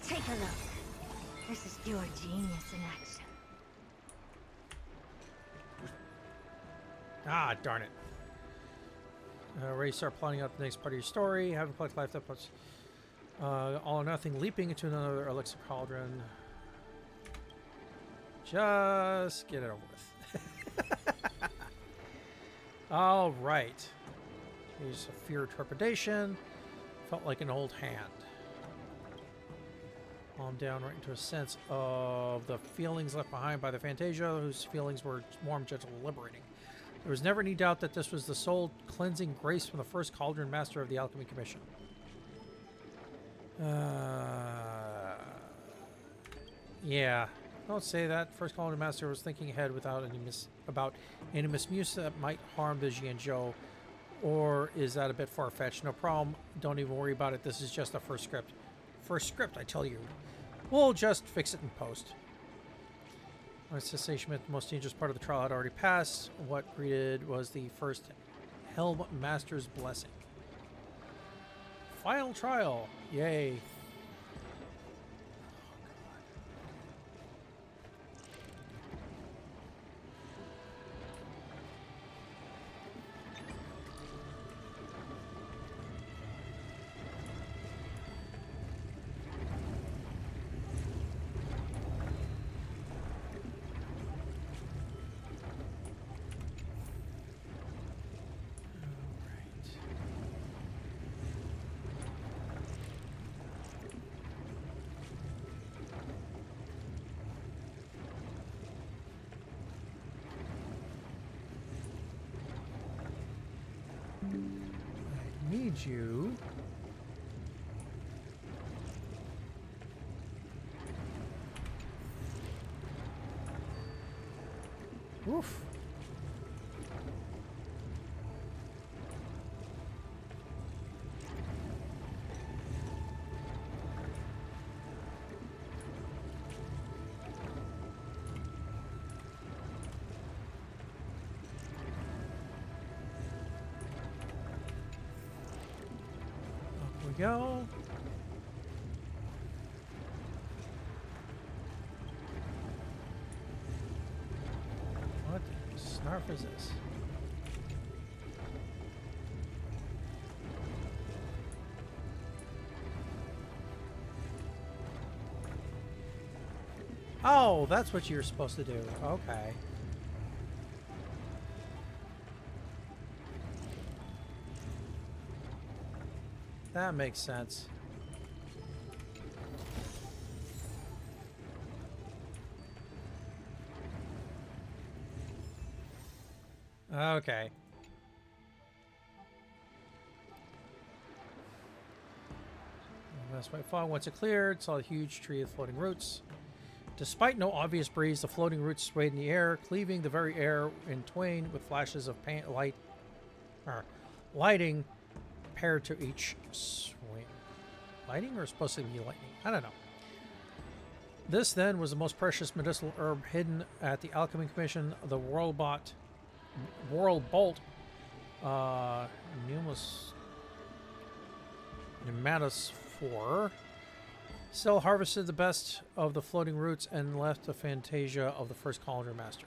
Take a look. This is your genius in action. Ah, darn it. Ready to start plotting out the next part of your story. Having collected life that puts all or nothing, leaping into another elixir cauldron. Just get it over with. All right. Here's a fear of trepidation. Felt like an old hand. Calm down right into a sense of the feelings left behind by the Fantasia, whose feelings were warm, gentle, and liberating. There was never any doubt that this was the soul cleansing grace from the first Cauldron Master of the Alchemy Commission. Yeah, don't say that. First Colony Master was thinking ahead without about any misuse that might harm the Jianzhou. Or is that a bit far-fetched? No problem. Don't even worry about it. This is just a first script. First script, I tell you. We'll just fix it in post. When cessation meant the most dangerous part of the trial had already passed. What greeted was the first Helm Master's blessing. Final trial. Yay. Need you. Oof. Go. What snarf is this? Oh, that's what you're supposed to do. Okay. That makes sense. Okay. Best way fog. Once it cleared, saw a huge tree of floating roots. Despite no obvious breeze, the floating roots swayed in the air, cleaving the very air in twain with flashes of lighting paired to each swing. Lighting or supposed to be lightning? I don't know. This then was the most precious medicinal herb hidden at the Alchemy Commission, the World Bolt, Pneumatus 4. Still harvested the best of the floating roots and left the Fantasia of the first Colony Master.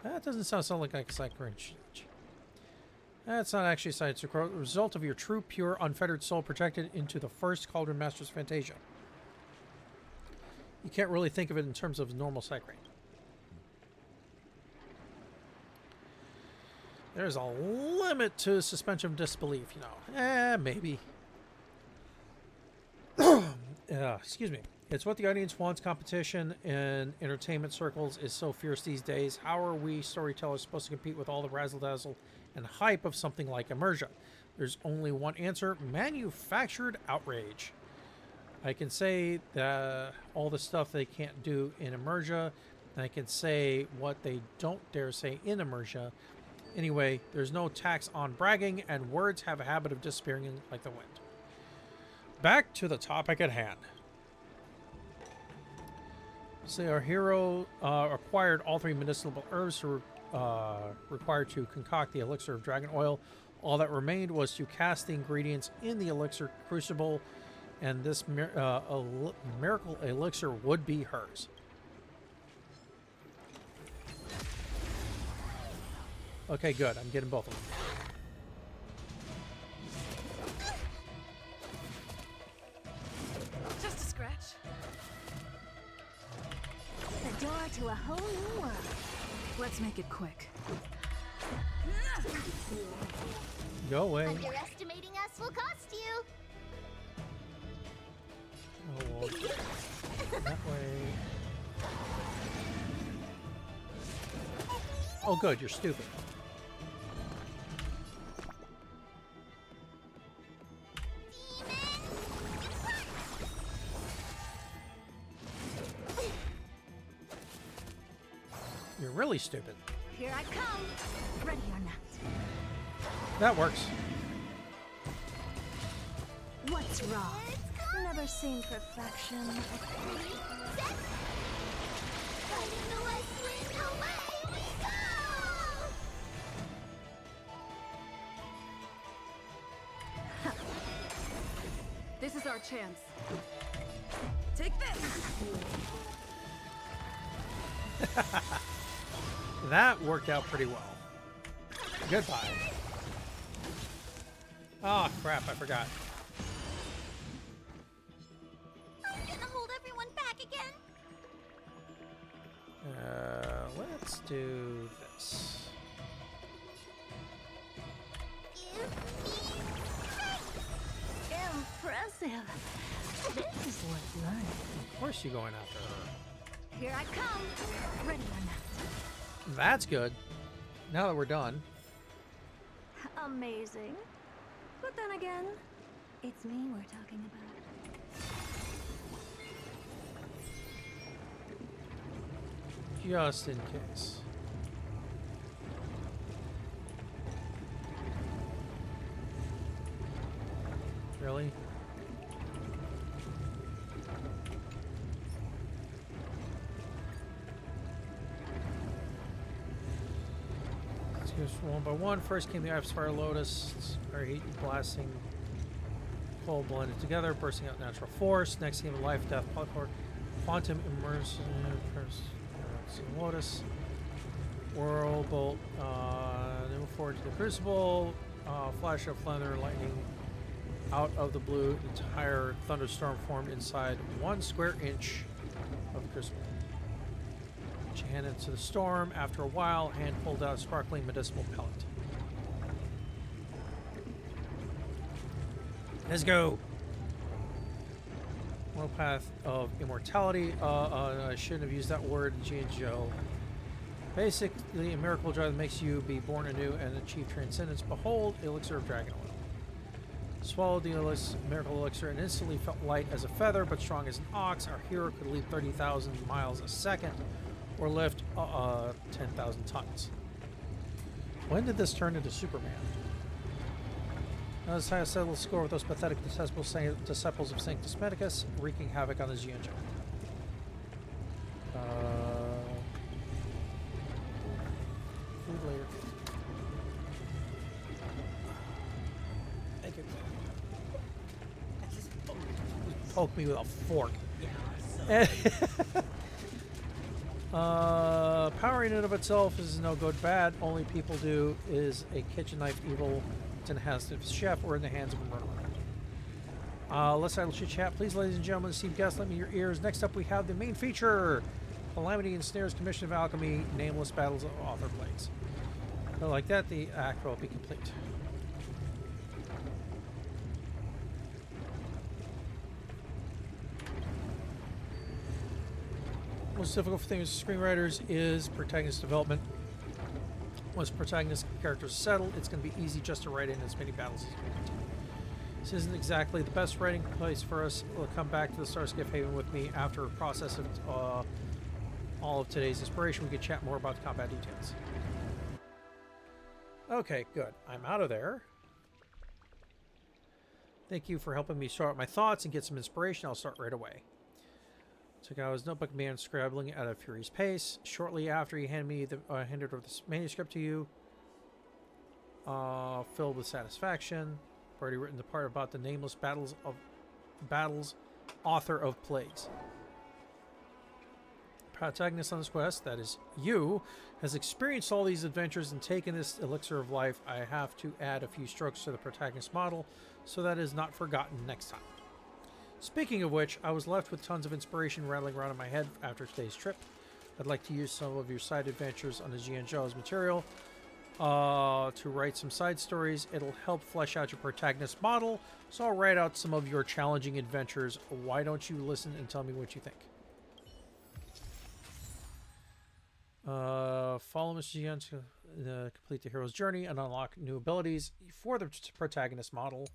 That doesn't sound like a sacrilege. That's not actually science. The result of your true, pure, unfettered soul projected into the first Cauldron Master's Fantasia. You can't really think of it in terms of normal sacred. There's a limit to suspension of disbelief, you know. Maybe. Excuse me. It's what the audience wants. Competition in entertainment circles is so fierce these days. How are we storytellers supposed to compete with all the razzle-dazzle and hype of something like Immersia? There's only one answer: manufactured outrage. I can say that all the stuff they can't do in Immersia, and I can say what they don't dare say in Immersia. Anyway, there's no tax on bragging, and words have a habit of disappearing like the wind. Back to the topic at hand. So our hero acquired all three medicinal herbs required to concoct the elixir of dragon oil. All that remained was to cast the ingredients in the elixir crucible, and this miracle elixir would be hers. Okay, good. I'm getting both of them. Just a scratch. The door to a whole new world. Let's make it quick. Go away. Underestimating us will cost you. Oh, well, that way. Oh, good. You're stupid. You're really stupid. Here I come. Ready or not. That works. What's wrong? Never seen perfection. Fighting the west wind, away we go! This is our chance. Take this! That worked out pretty well. Goodbye. Oh, crap, I forgot. I'm gonna hold everyone back again. Let's do this. Give me strength. Impressive. This is worth learning. Of course you're going after her. Here I come. Ready or not. That's good. Now that we're done. Amazing. But then again, it's me we're talking about. Just in case. Really? Let's go one by one. First came the Ice Fire Lotus. Our heat and blasting coal blended together, bursting out natural force. Next came the Life Death Platform. Quantum Immersion. Lotus. Whirlbolt. Then move forward to the Crucible. Flash of thunder and lightning out of the blue. Entire thunderstorm formed inside 1 square inch of the Crucible. Put your hand into the storm. After a while, hand pulled out a sparkling medicinal pellet. Let's go. One path of immortality. I shouldn't have used that word, Jianzhou. Basically, a miracle drug that makes you be born anew and achieve transcendence. Behold, elixir of dragon oil. Swallowed the miracle elixir and instantly felt light as a feather, but strong as an ox. Our hero could leap 30,000 miles a second, or lift 10,000 tons. When did this turn into Superman? Now it's time to settle the score with those pathetic disciples of Sanctus Medicus, wreaking havoc on the Jianzhou. Food later. Thank you. Poke me with a fork. Powering in of itself is no good bad. Only people do is a kitchen knife evil in the hands of a chef or in the hands of a murderer. Let's idle chit chat, please, ladies and gentlemen. Esteemed guests, lend me your ears. Next up, we have the main feature: Calamity and Snare's Commission of Alchemy, Nameless Battles of Author Blades. So like that, the act will be complete. Most difficult thing with screenwriters is protagonist development. Once protagonist characters are settled, it's going to be easy just to write in as many battles as you want. This isn't exactly the best writing place for us. We'll come back to the Starscape Haven with me after a process of all of today's inspiration. We can chat more about the combat details. Okay, good. I'm out of there. Thank you for helping me sort out my thoughts and get some inspiration. I'll start right away. Took out his notebook and began scribbling at a furious pace. Shortly after, he handed over this manuscript to you, filled with satisfaction. I've already written the part about the nameless battles, author of plagues. Protagonist on this quest, that is you, has experienced all these adventures and taken this elixir of life. I have to add a few strokes to the protagonist model so that it is not forgotten next time. Speaking of which, I was left with tons of inspiration rattling around in my head after today's trip. I'd like to use some of your side adventures on the Jianzhou as material to write some side stories. It'll help flesh out your protagonist model, so I'll write out some of your challenging adventures. Why don't you listen and tell me what you think? Follow Mr. Jian to complete the hero's journey and unlock new abilities for the protagonist model.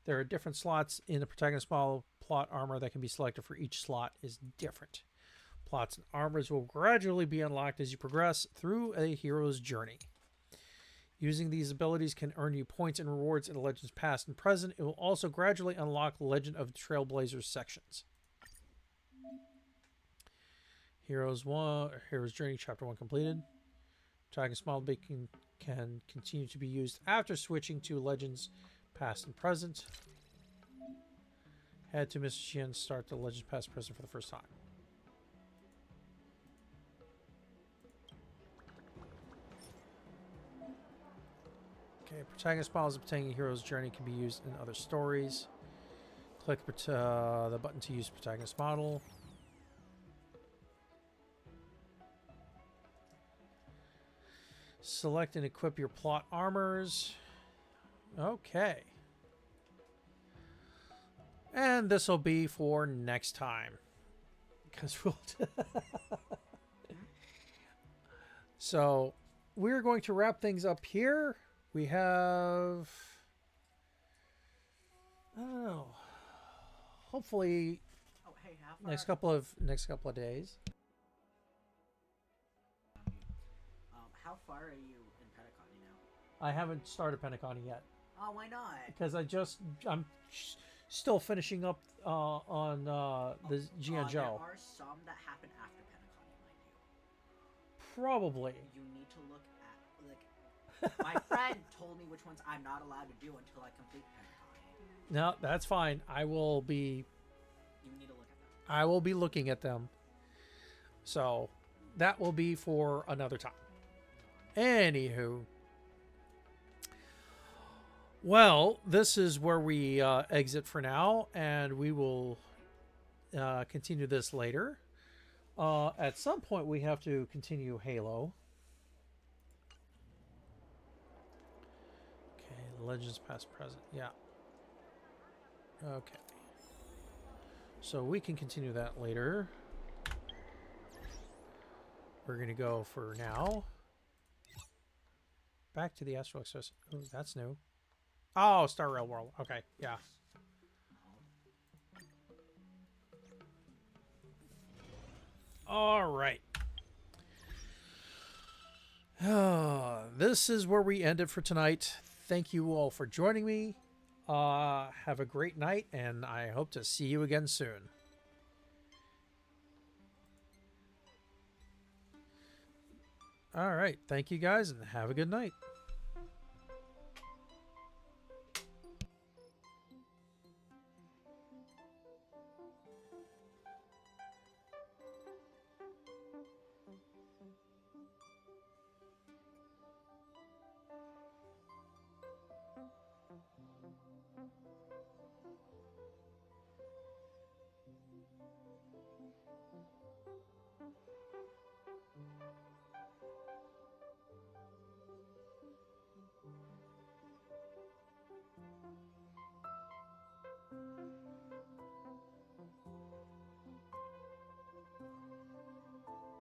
There are different slots in the protagonist model. Plot armor that can be selected for each slot is different. Plots and armors will gradually be unlocked as you progress through a hero's journey. Using these abilities can earn you points and rewards in Legends Past and Present. It will also gradually unlock Legend of the Trailblazers sections. Hero's Journey Chapter 1 completed. Protagonist model can continue to be used after switching to Legends Past and Present. Head to Mr. Xian, start the Legends Past and Present for the first time. Okay, protagonist models obtaining a hero's journey can be used in other stories. Click the button to use protagonist model. Select and equip your plot armors. Okay. And this will be for next time. Because we'll... So, we're going to wrap things up here. We have... I don't know. Hopefully, next couple of days. How far are you in Pentaconi now? I haven't started Pentaconi yet. Oh, why not? Because I'm still finishing up on the Jianzhou. There are some that happen after Pentaconi, mind you. Probably. You need to look at, like, my friend told me which ones I'm not allowed to do until I complete Pentaconi. No, that's fine. I will be. You need to look at them. I will be looking at them. So that will be for another time. Anywho. Well, this is where we exit for now, and we will continue this later. At some point, we have to continue Halo. Okay, Legends Past Present. Yeah. Okay. So we can continue that later. We're going to go for now. Back to the Astral Express. Oh, that's new. Oh, Star Rail World. Okay, yeah. All right. This is where we end it for tonight. Thank you all for joining me. Have a great night, and I hope to see you again soon. All right. Thank you guys, and have a good night.